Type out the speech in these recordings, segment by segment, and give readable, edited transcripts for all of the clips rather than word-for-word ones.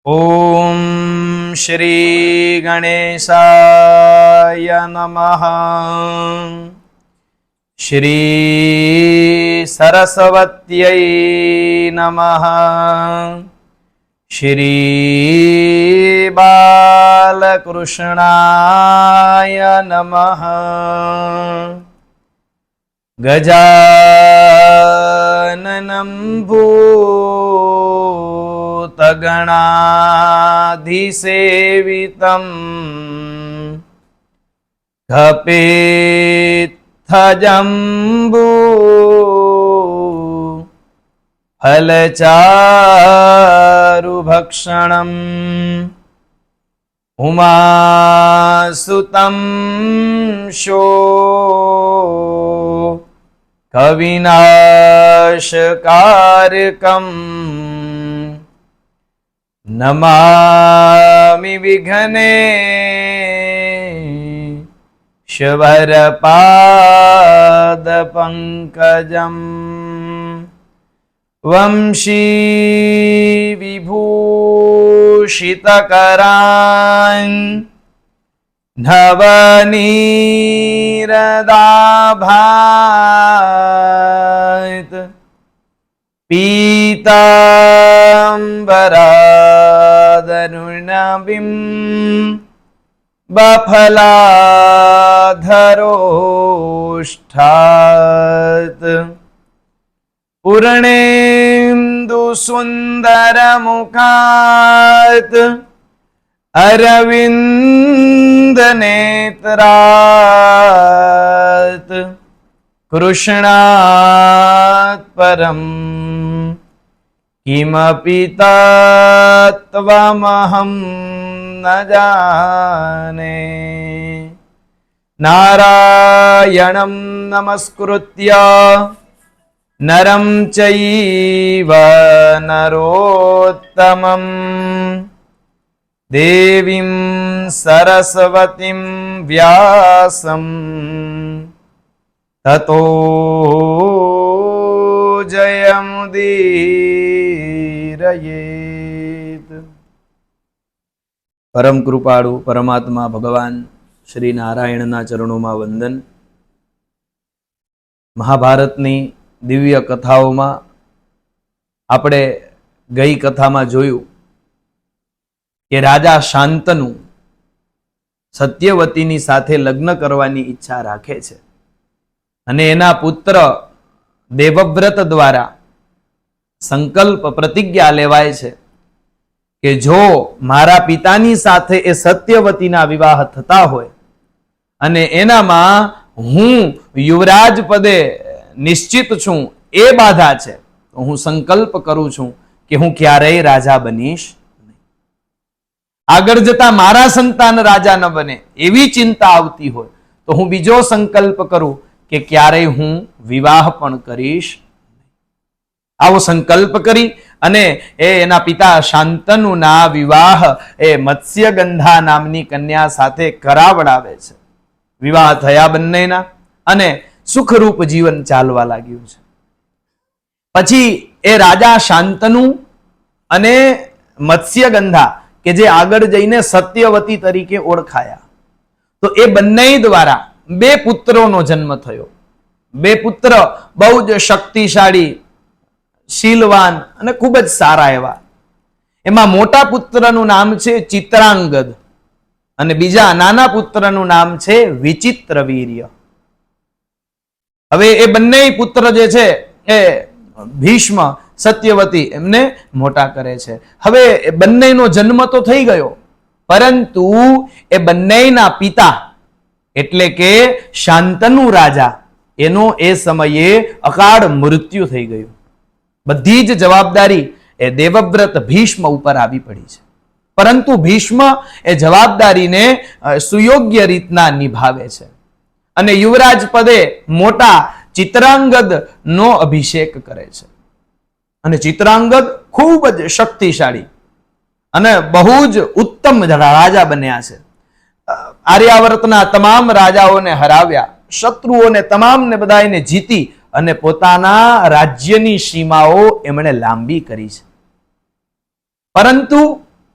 ओम श्री गणेशाय नमः। श्री सरस्वत्यै नमः। श्री बालकृष्णाय नमः। गजाननं भूतगणाधिसेवितं कपित्थजम्बू फलचारुभक्षणम् उमासुतं शो कविनाशकारकम् नमामि विघ्नेश्वरपादपङ्कजम्। वंशी विभूषितकरान् नवनीरदाभात् पीताम्बरादरुणबिं बफलाधरोष्ठात् पूर्णेन्दुसुन्दरमुखात् अरविन्दनेत्रात् कृष्णात् परम् किमपि तत्त्वमहं न जाने। नारायणं नमस्कृत्य नरं चैव नरोत्तमं देवीं सरस्वतीं व्यासं ततो जयमुदीरयेत्। परम कृपाळु परमात्मा भगवान श्री नारायणना चरणों में वंदन। महाभारतनी दिव्य कथाओं आपणे गई कथा में जोयुं के राजा शांतनु सत्यवतीनी साथे लग्न करवानी इच्छा राखे छे अने एना पुत्र देवव्रत द्वारा संकल्प प्रतिज्ञा लेवाय छे के जो मारा पितानी साथे ए सत्यवतीना विवाह थता होय अने एनामां हूँ युवराज पदे निश्चित छूं ए बाधा छे तो हूँ संकल्प करूं छूं कि हूँ क्यारेय राजा बनीश नहीं। आगळ जता मारा संतान राजा न बने एवी चिंता आवती होय तो हूँ बीजो संकल्प करूं कि क्यारेय हूँ विवाह पण करीश। आवो संकल्प करी अने एना पिता शांतनुना विवाह ए मत्स्यगंधा नामनी कन्या साथे करावडावे छे। विवाह थया बंनेना अने सुखरूप जीवन चालवा लाग्युं छे। पछी ए राजा शांतनु अने मत्स्यगंधा के जे आगळ जईने सत्यवती तरीके ओळखाया तो ए बंने द्वारा बे पुत्रोनो जन्म थयो। बे पुत्र बहु ज शक्तिशाળી शीलवान अने खूब ज सारा एवा। एमां मोटा पुत्रनुं नाम छे चित्रांगद अने बीजा नाना पुत्रनुं नाम छे विचित्रवीर्य। हवे ए बंने पुत्र जे छे ए भीष्म सत्यवती एमने मोटा करे छे। हवे ए बंनेनो जन्म तो थई गयो परंतु ए बंनेना पिता एटले के शांतनु राजा एनो ए समये अकाळ मृत्यु थई गयुं। बधी ज जवाबदारी ए देवव्रत भीष्म उपर आवी पड़ी छे परंतु भीष्म ए जवाबदारीने सुयोग्य रीतना निभावे छे अने युवराज पदे मोटा चित्रांगद नो अभिषेक करे छे। अने चित्रांगद खूब ज शक्तिशाળી अने बहु ज उत्तम राजा बन्या छे। आर्यावर्तना तमाम राजाओने हराव्या, शत्रुओने तमामने बधाईने जीती અને પોતાના રાજ્યની સીમાઓ એમણે લાંબી કરી છે। પરંતુ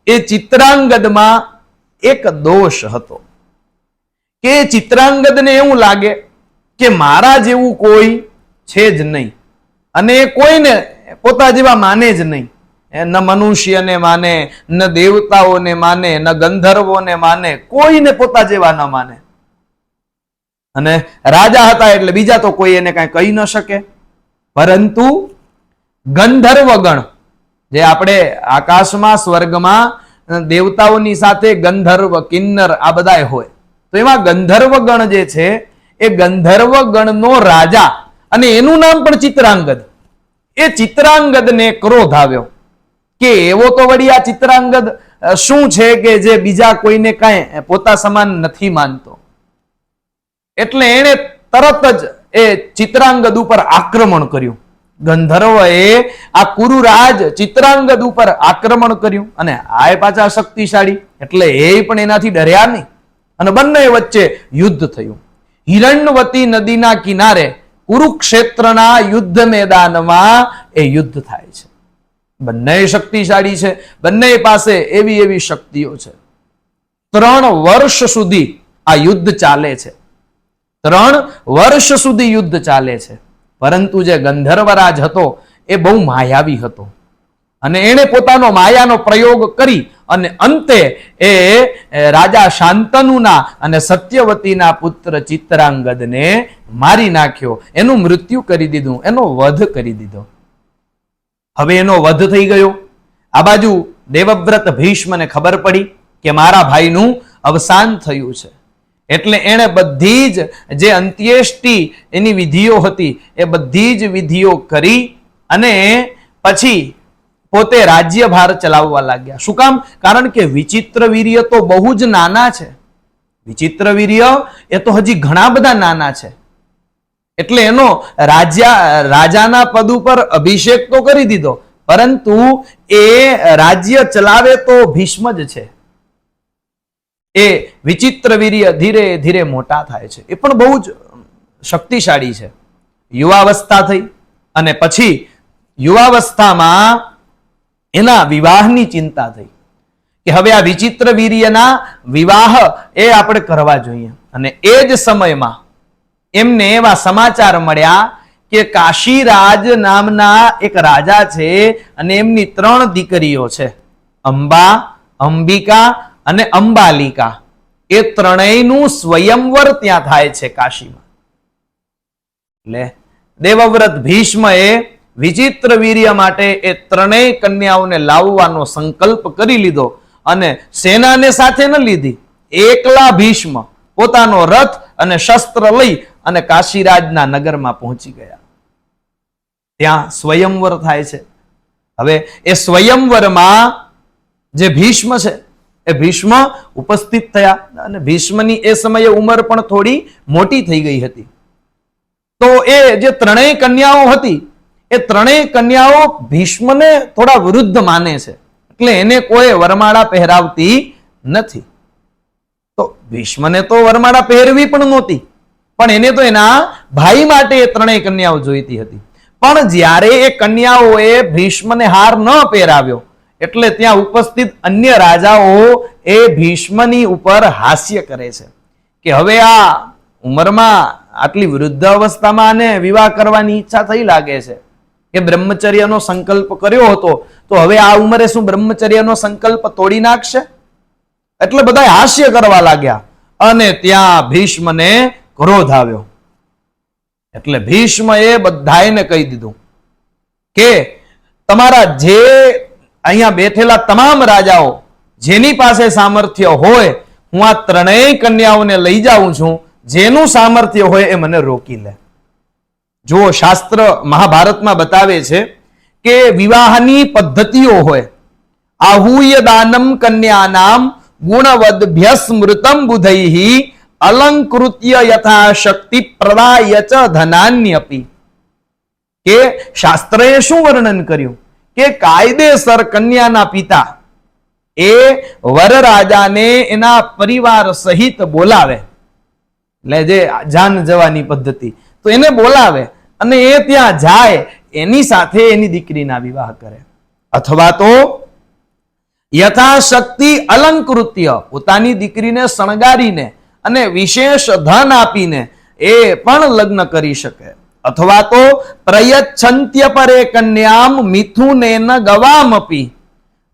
એ ચિત્રાંગદમાં એક દોષ હતો કે ચિત્રાંગદને એવું લાગે કે મારા જેવું કોઈ છે જ નહીં, અને એ કોઈને પોતા જેવા માને જ નહીં. ન મનુષ્યને માને, ન દેવતાઓને માને, ન ગંધર્વોને માને, કોઈને પોતા જેવા ન માને. અને રાજા હતા એટલે બીજા તો કોઈ એને કાંઈ કહી ન શકે. પરંતુ ગંધર્વગણ, જે આપણે આકાશમાં સ્વર્ગમાં દેવતાઓની સાથે ગંધર્વ કિન્નર આ બધા હોય, તો એમાં ગંધર્વગણ જે છે એ ગંધર્વગણનો રાજા, અને એનું નામ પણ ચિત્રાંગદ. એ ચિત્રાંગદને ક્રોધ આવ્યો કે એવો તો વળી આ ચિત્રાંગદ શું છે કે જે બીજા કોઈને કાંઈ પોતા સમાન નથી માનતો. એટલે એણે તરત જ એ ચિત્રાંગદ ઉપર આક્રમણ કર્યું. ગંધર્વએ આ કુરુરાજ ચિત્રાંગદ ઉપર આક્રમણ કર્યું, અને આ પાછા શક્તિશાળી એટલે એ પણ એનાથી ડર્યા નહીં, અને બંને વચ્ચે યુદ્ધ થયું. હિરણ્યવતી નદીના કિનારે કુરુક્ષેત્રના યુદ્ધ મેદાનમાં એ યુદ્ધ થાય છે. બંને શક્તિશાળી છે, બંને પાસે એવી એવી શક્તિઓ છે. 3 વર્ષ સુધી આ યુદ્ધ ચાલે છે. 3 વર્ષ સુધી યુદ્ધ ચાલે છે. પરંતુ જે ગંધર્વરાજ હતો એ બહુ માયાવી હતો, અને એણે પોતાનો માયાનો પ્રયોગ કરી અને અંતે એ રાજા શાંતનુના અને સત્યવતીના પુત્ર ચિત્રાંગદને મારી નાખ્યો, એનું મૃત્યુ કરી દીધું, એનો વધ કરી દીધો. હવે એનો વધ થઈ ગયો. આ બાજુ દેવવ્રત ભીષ્મને ખબર પડી કે મારા ભાઈનું અવસાન થયું છે, એટલે એણે બધી જ જે અંત્યેષ્ટિ એની વિધિઓ હતી એ બધી જ વિધિઓ કરી અને પછી પોતે રાજ્યભાર ચલાવવા લાગ્યા. શું કામ? કારણ કે વિચિત્રવીર્ય તો બહુ જ નાના છે. વિચિત્રવીર્ય એ તો હજી ઘણા બધા નાના છે, એટલે એનો રાજાના પદ ઉપર અભિષેક તો કરી દીધો, પરંતુ એ રાજ્ય ચલાવે તો ભીષ્મ જ છે. એ વિચિત્રવીર્ય ધીરે ધીરે મોટા થાય છે, એ પણ બહુ જ શક્તિશાળી છે. યુવાવસ્થા થઈ, અને પછી યુવાવસ્થામાં એના વિવાહની ચિંતા થઈ કે હવે આ વિચિત્રવીર્યના વિવાહ એ આપણે કરવા જોઈએ. અને એ જ સમયમાં એમને એવા સમાચાર મળ્યા કે કાશીરાજ નામના એક રાજા છે, અને એમની 3 દીકરીઓ છે, અંબા, અંબિકા અને અંબાલિકા. એ ત્રણેયનું સ્વયંવર ત્યાં થાય છે કાશીમાં. એટલે દેવવ્રત ભીષ્મ એ વિચિત્રવીર્ય માટે એ 3 કન્યાઓને લાવવાનો સંકલ્પ કરી લીધો, અને સેનાને સાથે ન લીધી. એકલા ભીષ્મ પોતાનો રથ અને શસ્ત્ર લઈ અને કાશીરાજના નગરમાં પહોંચી ગયા. ત્યાં સ્વયંવર થાય છે. હવે એ સ્વયંવરમાં જે ભીષ્મ છે એ ભીષ્મ ઉપસ્થિત થયા, અને ભીષ્મની એ સમયે ઉંમર પણ થોડી મોટી થઈ ગઈ હતી. તો એ જે 3 કન્યાઓ હતી એ 3 કન્યાઓ ભીષ્મને થોડા વૃદ્ધ માને છે, એટલે એને કોઈ વરમાળા પહેરાવતી નથી. તો ભીષ્મને તો વરમાળા પહેરવી પણ નહોતી, પણ એને તો એના ભાઈ માટે એ 3 કન્યાઓ જોઈતી હતી. પણ જ્યારે એ કન્યાઓએ ભીષ્મને હાર ન પહેરાવ્યો એટલે ત્યાં ઉપસ્થિત અન્ય રાજાઓ એ ભીષ્મની ઉપર હાસ્ય કરે છે કે હવે આ ઉંમરમાં આટલી વૃદ્ધ અવસ્થામાં આને વિવાહ કરવાની ઈચ્છા થઈ લાગે છે, કે બ્રહ્મચર્યનો સંકલ્પ કર્યો હતો, તો હવે આ ઉંમરે શું બ્રહ્મચર્યનો સંકલ્પ તોડી નાખશે? એટલે બધા હાસ્ય કરવા લાગ્યા, અને ત્યાં ભીષ્મને ક્રોધ આવ્યો. એટલે ભીષ્મ એ બધાને કહી દીધું કે તમારા જે અહીંયા બેઠેલા તમામ રાજાઓ જેની પાસે સામર્થ્ય હોય, હું આ 3 કન્યાઓને લઈ જાઉં છું, જેનું સામર્થ્ય હોય એ મને રોકી લે. જો શાસ્ત્ર મહાભારતમાં બતાવે છે કે વિવાહની પદ્ધતિઓ હોય. આહુય દાનમ કન્યાનામ ગુણવદભ્ય સ્મૃતમ બુધૈહિ અલંકૃત્ય યથાશક્તિ પ્રદાય ચ ધનાન્યપી. કે શાસ્ત્રએ શું વર્ણન કર્યું કે કાયદેસર કન્યાના પિતા એ વરરાજાને એના પરિવાર સહિત બોલાવે, એટલે જે જાન જવાની પદ્ધતિ, તો એને બોલાવે અને એ ત્યાં જાય, એની સાથે એની દીકરીના વિવાહ કરે. અથવા તો યથાશક્તિ અલંકૃત્ય, પોતાની દીકરીને શણગારીને અને વિશેષ ધન આપીને એ પણ લગ્ન કરી શકે. અથવા તો પ્રયચ્છંત્ય પરે કન્યામ મિથુનેન ગવામપી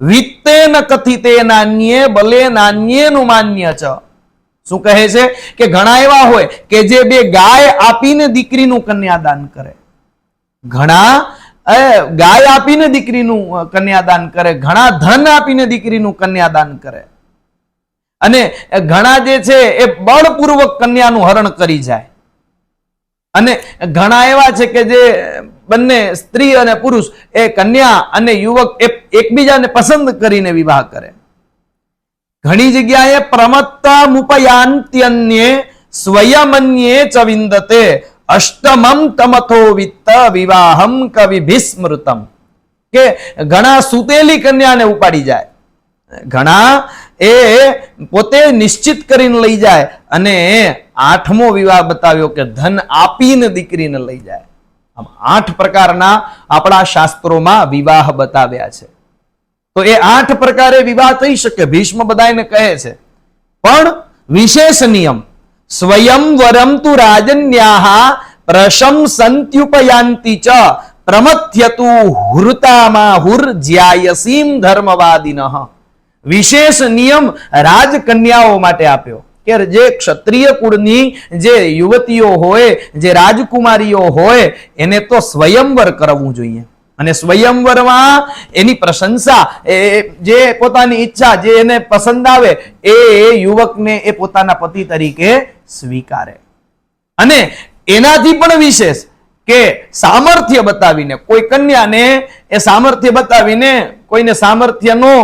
વિત્તેન કથિતે નાન્યે બલે નાન્યેનું માન્ય ચ. શું કહે છે કે ઘણા એવા હોય કે જે બે ગાય આપીને દીકરીનું કન્યાદાન કરે, ઘણા ગાય આપીને દીકરીનું કન્યાદાન કરે, ઘણા ધન આપીને દીકરીનું કન્યાદાન કરે, અને ઘણા જે છે એ બળપૂર્વક કન્યાનું હરણ કરી જાય, અને ઘણા એવા છે કે જે બંને સ્ત્રી અને પુરુષ એ કન્યા અને યુવક એકબીજાને પસંદ કરીને વિવાહ કરે. ઘણી જગ્યાએ પ્રમત્તમુપયાન્ત્યન્યે સ્વયમન્યે ચ વિંદતે અષ્ટમમ તમથો વિત્ત વિવાહમ કવિભિસ્મૃતમ. કે ઘણા સુતેલી કન્યાને ઉપાડી જાય, ઘણા એ પોતે નિશ્ચિત કરીને લઈ જાય, અને 8મો વિવાહ બતાવ્યો કે ધન આપીને દીકરીને લઈ જાય. આમ 8 પ્રકારના આપણા શાસ્ત્રોમાં વિવાહ બતાવ્યા છે. તો એ 8 પ્રકારે વિવાહ થઈ શકે. ભીષ્મ બધાને કહે છે, પણ વિશેષ નિયમ. સ્વયંવરમ તુ રાજન્યાહ પ્રશંસંત્યુપયાન્તિ ચ પ્રમથ્યતુ હૃતામાહુર્જ્યાયસીમ ધર્મવાદિનઃ. વિશેષ નિયમ રાજકન્યાઓ માટે આપ્યો કે જે ક્ષત્રિય કુળની જે યુવતીઓ હોય, જે રાજકુમારીઓ હોય, એને તો સ્વયંવર કરવું જોઈએ. અને સ્વયંવરમાં એની પ્રશંસા, જે પોતાની ઈચ્છા, જે એને પસંદ આવે એ યુવકને એ પોતાના પતિ તરીકે સ્વીકારે. અને એનાથી પણ વિશેષ કે સામર્થ્ય બતાવીને કોઈ કન્યાને એ સામર્થ્ય બતાવીને કોઈને સામર્થ્યનો,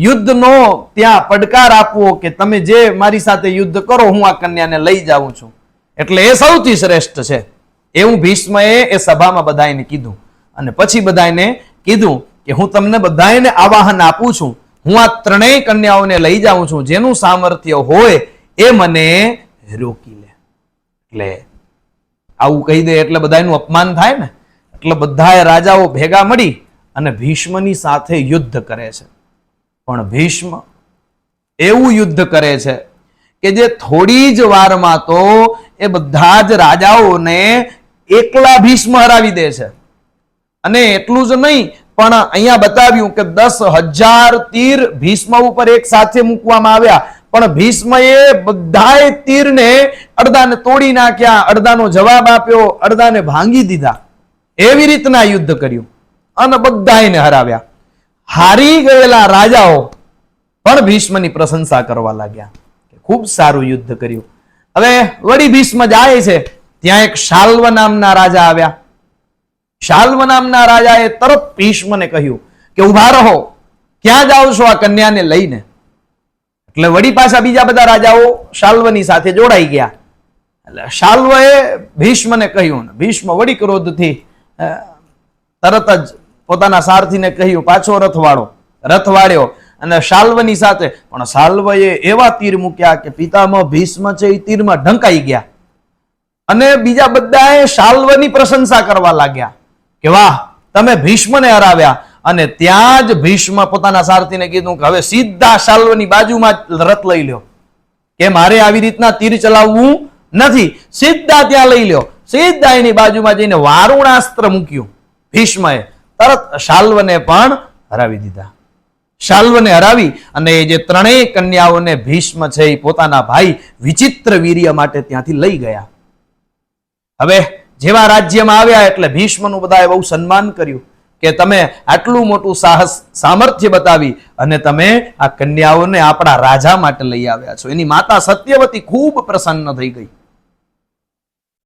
યુદ્ધનો ત્યાં પડકાર આપવો કે તમે જે મારી સાથે યુદ્ધ કરો, હું આ કન્યાને લઈ જાઉં છું, એટલે એ સૌથી શ્રેષ્ઠ છે. એવું ભીષ્મએ એ સભામાં બધાને કીધું. અને પછી બધાને કીધું કે હું તમને બધાને આવાહન આપું છું, હું આ 3 કન્યાઓને લઈ જાઉં છું, જેનું સામર્થ્ય હોય એ મને રોકી લે. એટલે આવું કહી દે એટલે બધાનું અપમાન થાય ને, એટલે બધા રાજાઓ ભેગા મળી અને ભીષ્મની સાથે યુદ્ધ કરે છે. પણ ભીષ્મ એવું યુદ્ધ કરે છે કે જે થોડી જ વારમાં તો એ બધા જ રાજાઓને એકલા ભીષ્મ હરાવી દે છે. અને એટલું જ નહીં, પણ અહીંયા બતાવ્યું કે 10,000 તીર ભીષ્મ ઉપર એક સાથે મૂકવામાં આવ્યા, પણ ભીષ્મએ બધાય તીરને અડધાને તોડી નાખ્યા, અડધાનો જવાબ આપ્યો, અડધાને ભાંગી દીધા. એવી રીતના યુદ્ધ કર્યું અને બધાને હરાવ્યા. હારી ગયેલા રાજાઓ પણ ભીષ્મની પ્રશંસા કરવા લાગ્યા, ખૂબ સારું યુદ્ધ કર્યું. હવે વળી ભીષ્મ જાય છે, ત્યાં એક શાલ્વ નામના રાજા આવ્યા. શાલ્વ નામના રાજાએ તરત ભીષ્મને કહ્યું કે ઉભા રહો, ક્યાં જાઓ છો આ કન્યાને લઈને? એટલે વળી પાછા બીજા બધા રાજાઓ શાલ્વની સાથે જોડાઈ ગયા. એટલે શાલ્વએ ભીષ્મને કહ્યું, ભીષ્મ વળી ક્રોધથી તરત જ પોતાના સારથીને કહ્યું પાછો રથ વાળો. રથ વાળ્યો અને શાલ્વની સાથે, પણ શાલ્વએ એવા તીર મૂક્યા કે પિતામહ ભીષ્મ છે એ તીરમાં ઢંકાઈ ગયા. અને બીજા બધાએ શાલ્વની પ્રશંસા કરવા લાગ્યા કે વાહ, તમે ભીષ્મને હરાવ્યા. અને ત્યાં જ ભીષ્મ પોતાના સારથીને કીધું કે હવે સીધા શાલ્વની બાજુમાં રથ લઈ લ્યો, કે મારે આવી રીતના તીર ચલાવવું નથી, સીધા ત્યાં લઈ લ્યો. સીધા એની બાજુમાં જઈને વારુણાસ્ત્ર મૂક્યું ભીષ્મએ, તરત શાલ્વને પણ હરાવી દીધા. શાલ્વને હરાવી અને જે 3 કન્યાઓને ભીષ્મ છે એ પોતાના ભાઈ વિચિત્ર વીર્ય માટે ત્યાંથી લઈ ગયા. હવે જેવા રાજ્યમાં આવ્યા એટલે ભીષ્મનું બધાએ બહુ સન્માન કર્યું કે તમે આટલું મોટું સાહસ, સામર્થ્ય બતાવી અને તમે આ કન્યાઓને આપણા રાજા માટે લઈ આવ્યા છો. એની માતા સત્યવતી ખૂબ પ્રસન્ન થઈ ગઈ.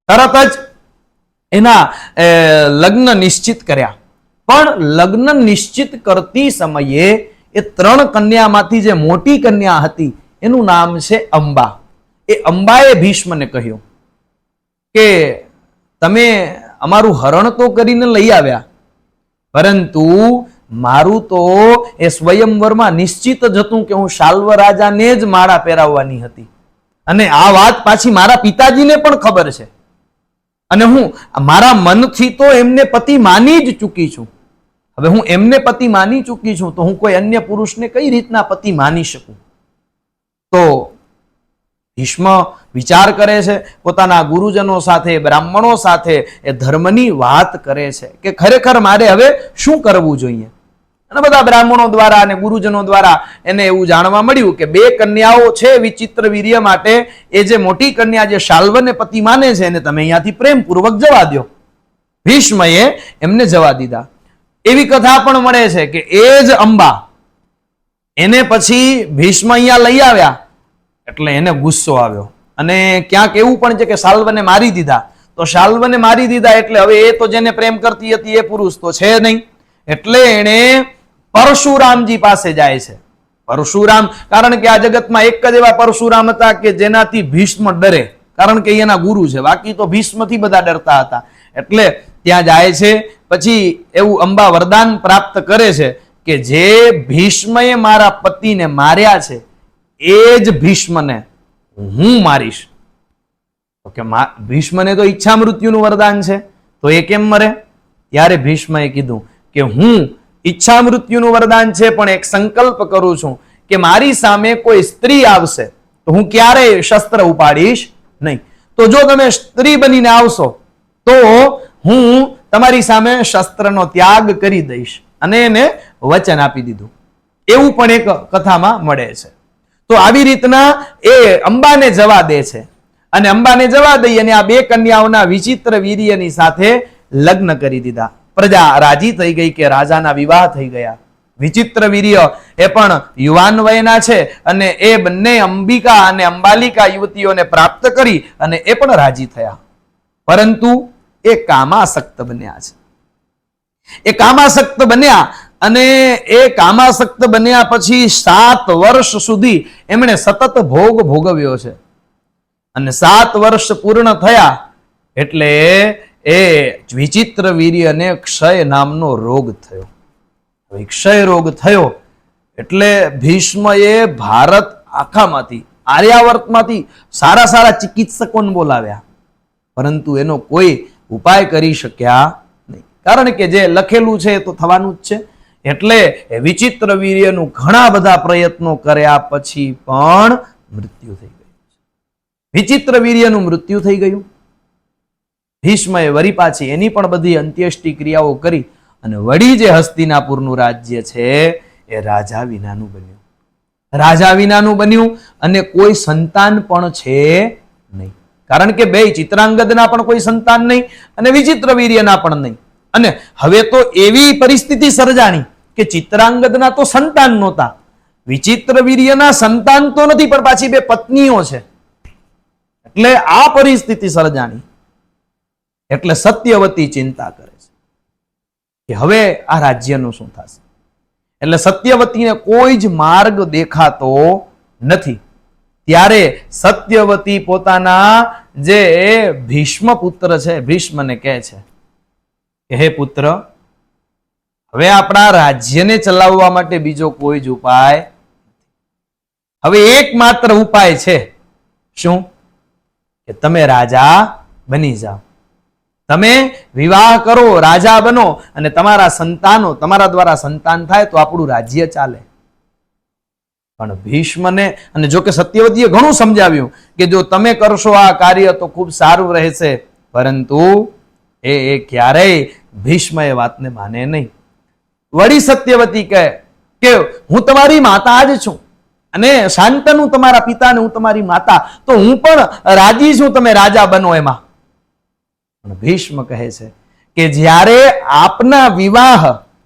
તરત જ એના લગ્ન નિશ્ચિત કર્યા. પણ લગ્ન નિશ્ચિત કરતી સમયે એ 3 કન્યામાંથી જે મોટી કન્યા હતી એનું નામ છે અંબા. એ અંબાએ ભીષ્મને કહ્યું કે તમે અમારું હરણ તો કરીને લઈ આવ્યા, પરંતુ મારું તો એ સ્વયંવરમાં નિશ્ચિત જ હતું કે હું શાલ્વ રાજાને જ માળા પહેરાવવાની હતી, અને આ વાત પાછી મારા પિતાજીને પણ ખબર છે, અને હું મારા મનથી તો એમને પતિ માની જ ચૂકી છું. હવે હું એમને પતિ માની ચૂકી છું, તો હું કોઈ અન્ય પુરુષને કઈ રીતના પતિ માની શકું? તો ભીષ્મ વિચાર કરે છે, પોતાના ગુરુજનો સાથે, બ્રાહ્મણો સાથે એ ધર્મની વાત કરે છે કે ખરેખર મારે હવે શું કરવું જોઈએ. અને બધા બ્રાહ્મણો દ્વારા અને ગુરુજનો દ્વારા એને એવું જાણવા મળ્યું કે 2 કન્યાઓ છે વિચિત્ર વીર્ય માટે. એ જે મોટી કન્યા જે શાલ્વને પતિ માને છે એને તમે અહીંયાથી પ્રેમપૂર્વક જવા દો. ભીષ્મએ એમને જવા દીધા. એવી કથા પણ મળે છે કે એ જ અંબા એને પછી ભીષ્મ અહીંયા લઈ આવ્યા એટલે એને ગુસ્સો આવ્યો અને ક્યાંક એવું પણ છે કે શાલ્વને મારી દીધા. તો શાલ્વને મારી દીધા એટલે હવે એ તો જેને પ્રેમ કરતી હતી એ પુરુષ તો છે નહીં, એટલે એને પરશુરામજી પાસે જાય છે. પરશુરામ, કારણ કે આ જગતમાં એક જ એવા પરશુરામ હતા કે જેનાથી ભીષ્મ ડરે, કારણ કે એના ગુરુ છે. બાકી તો ભીષ્મથી બધા ડરતા હતા. એટલે ત્યાં જાય છે. પછી એવું અંબા વરદાન પ્રાપ્ત કરે છે કે જે ભીષ્મએ મારા પતિને માર્યા છે એ જ ભીષ્મને હું મારીશ. તો કે ભીષ્મને તો ઈચ્છા મૃત્યુનું વરદાન છે, તો એ કેમ મરે? ત્યારે ભીષ્મએ કીધું કે હું ઈચ્છા મૃત્યુનું વરદાન છે પણ એક સંકલ્પ કરું છું કે મારી સામે કોઈ સ્ત્રી આવશે તો હું ક્યારેય શસ્ત્ર ઉપાડીશ નહીં. તો જો તમે સ્ત્રી બનીને આવશો તો હું તમારી સામે શસ્ત્રનો ત્યાગ કરી દઈશ. અને એને વચન આપી દીધું. એવું પણ એક કથામાં મળે છે. તો આવી રીતના એ અંબાને જવા દે છે અને અંબાને જવા દઈ અને આ 2 કન્યાઓના વિચિત્ર વીર્યની સાથે લગ્ન કરી દીધા. પ્રજા રાજી થઈ ગઈ કે રાજાના વિવાહ થઈ ગયા. વિચિત્ર વીર્ય એ પણ યુવાન વયના છે અને એ બંને અંબિકા અને અંબાલિકા યુવતીઓને પ્રાપ્ત કરી અને એ પણ રાજી થયા. પરંતુ એ કામાસક્ત બન્યા છે. એ કામાસક્ત બન્યા અને એ કામાસક્ત બન્યા પછી 7 વર્ષ સુધી એમણે સતત ભોગ ભોગવ્યો છે. અને 7 વર્ષ પૂર્ણ થયા એટલે એ વિચિત્ર વીર્યને ક્ષય નામનો રોગ થયો. હવે ક્ષય રોગ થયો એટલે ભીષ્મએ ભારત આખામાંથી, આર્યાવર્તમાંથી સારા સારા ચિકિત્સકોને બોલાવ્યા, પરંતુ એનો કોઈ ઉપાય કરી શક્યા નહીં. કારણ કે જે લખેલું છે એ તો થવાનું જ છે. એટલે વિચિત્ર વીર્યનું ઘણા બધા પ્રયત્નો કર્યા પછી પણ મૃત્યુ થઈ ગયું. વિચિત્ર વીર્યનું મૃત્યુ થઈ ગયું. ભીષ્મએ વળી પાછી એની પણ બધી અંત્યેષ્ટિ ક્રિયાઓ કરી અને વળી જે હસ્તિનાપુરનું રાજ્ય છે એ રાજા વિનાનું બન્યું. રાજા વિનાનું બન્યું અને કોઈ સંતાન પણ છે નહીં. કારણ કે 2 ચિત્રાંગદના પણ કોઈ સંતાન નહીં અને વિચિત્ર વીર્યના પણ નહીં. અને હવે તો એવી પરિસ્થિતિ સર્જાણી કે ચિત્રાંગદના તો સંતાન નહોતા, વિચિત્ર વીર્યના સંતાન તો નથી પણ પાછી 2 પત્નીઓ છે. એટલે આ પરિસ્થિતિ સર્જાણી. એટલે સત્યવતી ચિંતા કરે છે કે હવે આ રાજ્યનું શું થશે. એટલે સત્યવતીને કોઈ જ માર્ગ દેખાતો નથી. ત્યારે સત્યવતી પોતાના જે ભીષ્મ પુત્ર છે ભીષ્મને કહે છે કે હે પુત્ર, હવે આપણા રાજ્યને ચલાવવા માટે બીજો કોઈ જ ઉપાય, હવે એકમાત્ર ઉપાય છે. શું? કે તમે રાજા બની જાઓ. તમે વિવાહ કરો, રાજા બનો અને તમારા સંતાનો, તમારા દ્વારા સંતાન થાય તો આપણું રાજ્ય ચાલે. પણ ભીષ્મને, અને જો કે સત્યવતીએ ઘણું સમજાવ્યું કે જો તમે કરશો આ કાર્ય તો ખૂબ સારું રહેશે, પરંતુ એ ક્યારેય ભીષ્મ એ વાતને માને નહીં. વળી સત્યવતી કહે કે હું તમારી માતા જ છું અને શાંતનુ તમારા પિતાને હું તમારી માતા, તો હું પણ રાજી છું તમે રાજા બનો એમાં. પણ ભીષ્મ કહે છે કે જ્યારે આપના વિવાહ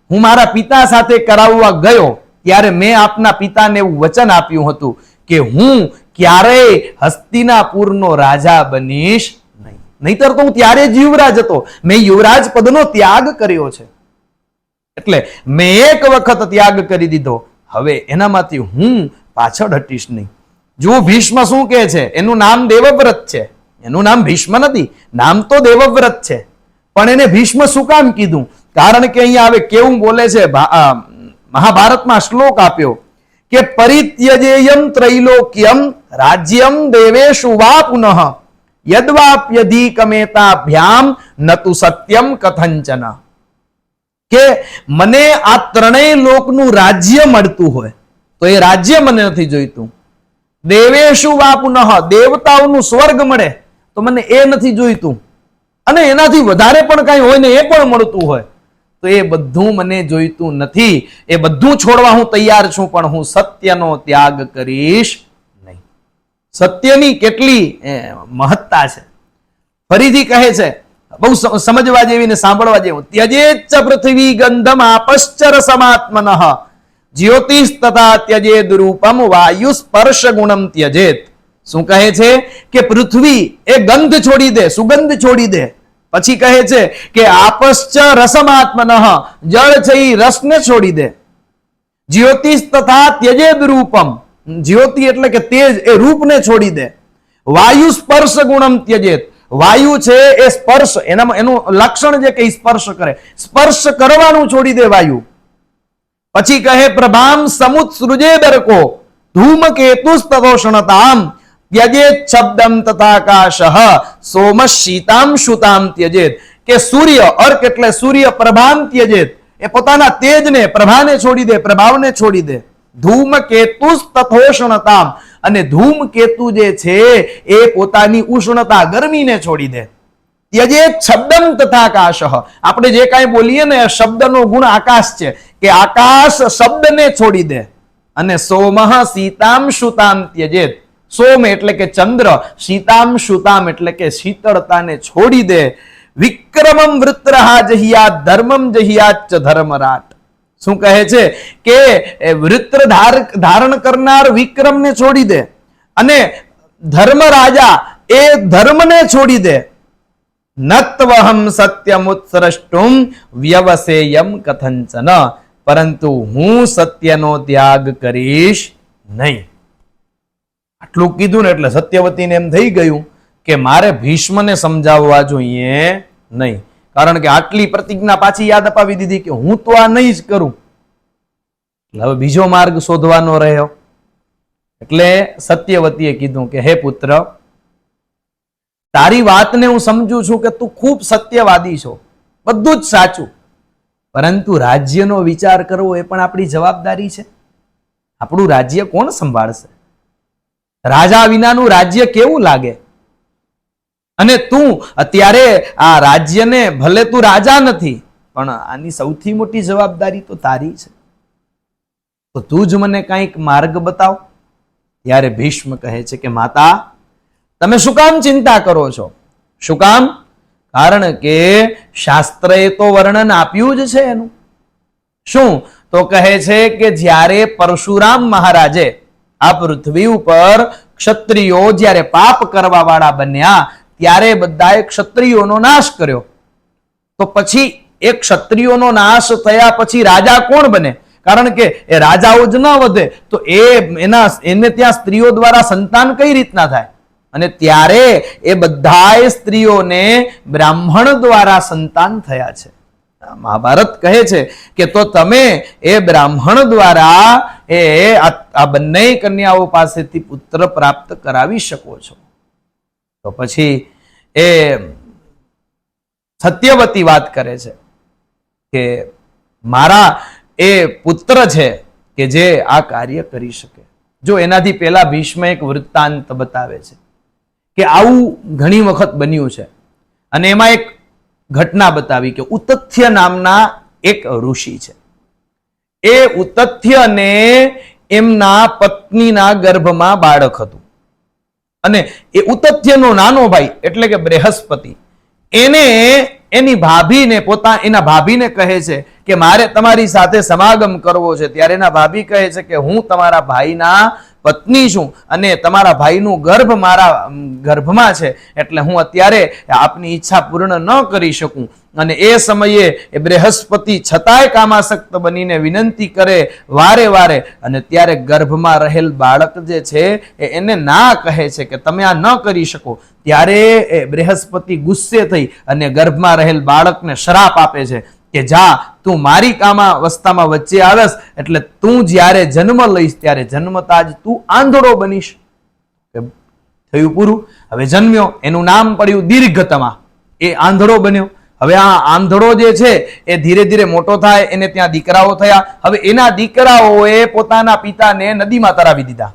હું મારા પિતા સાથે કરાવવા ગયો ત્યારે મેં આપના પિતાને એવું વચન આપ્યું હતું કે હું ક્યારેય હસ્તિનાપુરનો રાજા બનીશ નહીં. નહીતર તો હું ત્યારે જ યુવરાજ હતો. મેં યુવરાજ પદનો ત્યાગ કર્યો છે. એટલે મેં એક વખત ત્યાગ કરી દીધો, હવે એનામાંથી હું પાછળ હટીશ નહીં. જો ભીષ્મ શું કહે છે, એનું નામ દેવવ્રત છે, એનું નામ ભીષ્મ નથી, નામ તો દેવવ્રત છે. પણ એને ભીષ્મ શું કામ કીધું? કારણ કે અહીંયા હવે કેવું બોલે છે, મહાભારતમાં શ્લોક આપ્યો કે પરિત્યજેયમ ત્રૈલોક્યમ રાજ્યમ દેવેશુ વા પુનઃ યદ્વાપ્યધિકમેતાભ્યામ નતુ સત્યમ કથંચન. કે મને આ ત્રણેય લોકનું રાજ્ય મળતું હોય તો એ રાજ્ય મને નથી જોઈતું. દેવેશુ વા પુનઃ, દેવતાઓનું સ્વર્ગ મળે તો મને એ નથી જોઈતું. અને એનાથી વધારે પણ કઈ હોય ને એ પણ મળતું હોય તો એ બધું મને જોઈતું નથી. એ બધું છોડવા હું તૈયાર છું, પણ હું સત્યનો ત્યાગ કરીશ નહીં. સત્યની કેટલી મહત્તા છે. ફરીથી કહે છે, બહુ સમજવા જેવી ને સાંભળવા જેવું. ત્યજેચ્ચ પૃથ્વી ગંધમ આપશ્ચર સમાત્મનઃ જ્યોતિષ તથા ત્યજેદ રૂપમ વાયુ સ્પર્શ ગુણમ ત્યજેત. શું કહે છે કે પૃથ્વી એ ગંધ છોડી દે, સુગંધ છોડી દે. પછી કહે છે કે આપશ્ચ રસમાત્મનઃ, જળ છે એ રસને છોડી દે. જ્યોતિષ તથા ત્યજેદ રૂપમ, જ્યોતિ એટલે કે તેજ, એ રૂપને છોડી દે. વાયુ સ્પર્શ ગુણમ ત્યજેત, વાયુ છે એ સ્પર્શ, એનામાં એનું લક્ષણ છે કે સ્પર્શ કરે, સ્પર્શ કરવાનું છોડી દે વાયુ. પછી કહે પ્રભામ સમુત્સૃજેદર્કો ધૂમકેતુસ્તદોષણતામ ત્યજેત શબ્દમ તથાકાશઃ સોમ શીતામ શુતામ ત્યજેત. કે સૂર્ય, અર્ક એટલે સૂર્ય, પ્રભામ ત્યજેત, એ પોતાના તેજને, પ્રભાને છોડી દે, પ્રભાવને છોડી દે. ધૂમકેતુસ્તથોષણતામ, અને ધૂમકેતુ જે છે એ પોતાની ઉષ્ણતા, ગરમીને છોડી દે. ત્યજેત શબ્દમ તથાકાશઃ, આપણે જે કાંઈ બોલીએ ને શબ્દનો ગુણ આકાશ છે, કે આકાશ શબ્દને છોડી દે. અને સોમઃ શીતામ શુતામ ત્યજેત, સોમ એટલે કે ચંદ્ર, શીતામ શુતામ એટલે કે શીતળતાને છોડી દે. વિક્રમમ વૃત્રહા જહિયાત ધર્મમ જહિયાત ધર્મરાટ. શું કહે છે કે વૃત્ર ધારણ કરનાર વિક્રમને છોડી દે, અને ધર્મ રાજા એ ધર્મને છોડી દે. નત્વહમ સત્યમુત્સૃષ્ટુમ વ્યવસેયમ કથંચન, પરંતુ હું સત્યનો ત્યાગ કરીશ નહીં. આટલું કીધું ને એટલે સત્યવતીને એમ થઈ ગયું કે મારે ભીષ્મને સમજાવવા જોઈએ નહીં, કારણ કે આટલી પ્રતિજ્ઞા પાછી યાદ અપાવી દીધી કે હું તો આ નહીં જ કરું. હવે બીજો માર્ગ શોધવાનો રહ્યો. એટલે સત્યવતીએ કીધું કે હે પુત્ર, તારી વાતને હું સમજુ છું કે તું ખૂબ સત્યવાદી છો, બધું જ સાચું, પરંતુ રાજ્યનો વિચાર કરવો એ પણ આપણી જવાબદારી છે. આપણું રાજ્ય કોણ સંભાળશે? રાજા વિનાનું રાજ્ય કેવું લાગે? અને તું અત્યારે આ રાજ્યને, ભલે તું રાજા નથી, પણ આની સૌથી મોટી જવાબદારી તો તારી છે. તો તું જ મને કંઈક માર્ગ બતાવ. ત્યારે ભીષ્મ કહે છે કે માતા, તમે શું કામ ચિંતા કરો છો? શું કામ? કારણ કે શાસ્ત્રએ તો વર્ણન આપ્યું જ છે એનું. શું? તો કહે છે કે જ્યારે પરશુરામ મહારાજે આ પૃથ્વી ઉપર ક્ષત્રિયો જ્યારે પાપ કરવા વાળા બન્યા, ત્યારે બધાએ ક્ષત્રિયોનો નાશ કર્યો. તો પછી એ ક્ષત્રિયોનો નાશ થયા પછી રાજા કોણ બને? કારણ કે એ રાજાઓ જ ન વધે તો એને ત્યાં સ્ત્રીઓ દ્વારા સંતાન કઈ રીતના થાય? અને ત્યારે એ બધાય સ્ત્રીઓને બ્રાહ્મણ દ્વારા સંતાન થયા છે. મહાભારત કહે છે કે તો તમે એ બ્રાહ્મણ દ્વારા આ બંને કન્યાઓ પાસેથી પુત્ર પ્રાપ્ત કરાવી શકો છો. તો પછી એ સત્યવતી વાત કરે છે કે મારા એ પુત્ર છે કે જે આ કાર્ય કરી શકે. જો એનાથી પહેલા ભીષ્મ એક વૃત્તાંત બતાવે છે કે આવું ઘણી વખત બન્યું છે. અને એમાં એક ઘટના બતાવી કે ઉતથ્ય નામના એક ઋષિ છે. એ ઉતથ્યને એમના પત્નીના ગર્ભમાં બાળક હતું, અને એ ઉતથ્યનો નાનો ભાઈ એટલે કે બૃહસ્પતિ એને એની ભાભીને એના ભાભીને કહે છે કે મારે તમારી સાથે સમાગમ કરવો છે. ત્યારે એના ભાભી કહે છે કે હું તમારા ભાઈના પત્ની છું અને તમારા ભાઈનું ગર્ભ મારા ગર્ભમાં છે, એટલે હું અત્યારે આપની ઈચ્છા પૂર્ણ ન કરી શકું. અને એ સમયે એ બૃહસ્પતિ છતાંય કામાસક્ત બનીને વિનંતી કરે વારે વારે, અને ત્યારે ગર્ભમાં રહેલ બાળક જે છે એને ના કહે છે કે તમે આ ન કરી શકો. ત્યારે એ બૃહસ્પતિ ગુસ્સે થઈ અને ગર્ભમાં રહેલ બાળકને શ્રાપ આપે છે કે જા, તું મારી કામાવસ્થામાં વચ્ચે આવેશ એટલે તું જ્યારે જન્મ લઈશ ત્યારે જન્મતા જ તું આંધળો બનીશ. થયું પૂરું. હવે જન્મ્યો, એનું નામ પડ્યું દીર્ઘતમા. એ આંધળો બન્યો. હવે આ આંધળો જે છે એ ધીરે ધીરે મોટો થાય, એને ત્યાં દીકરાઓ થયા. હવે એના દીકરાઓએ પોતાના પિતાને નદીમાં તરાવી દીધા.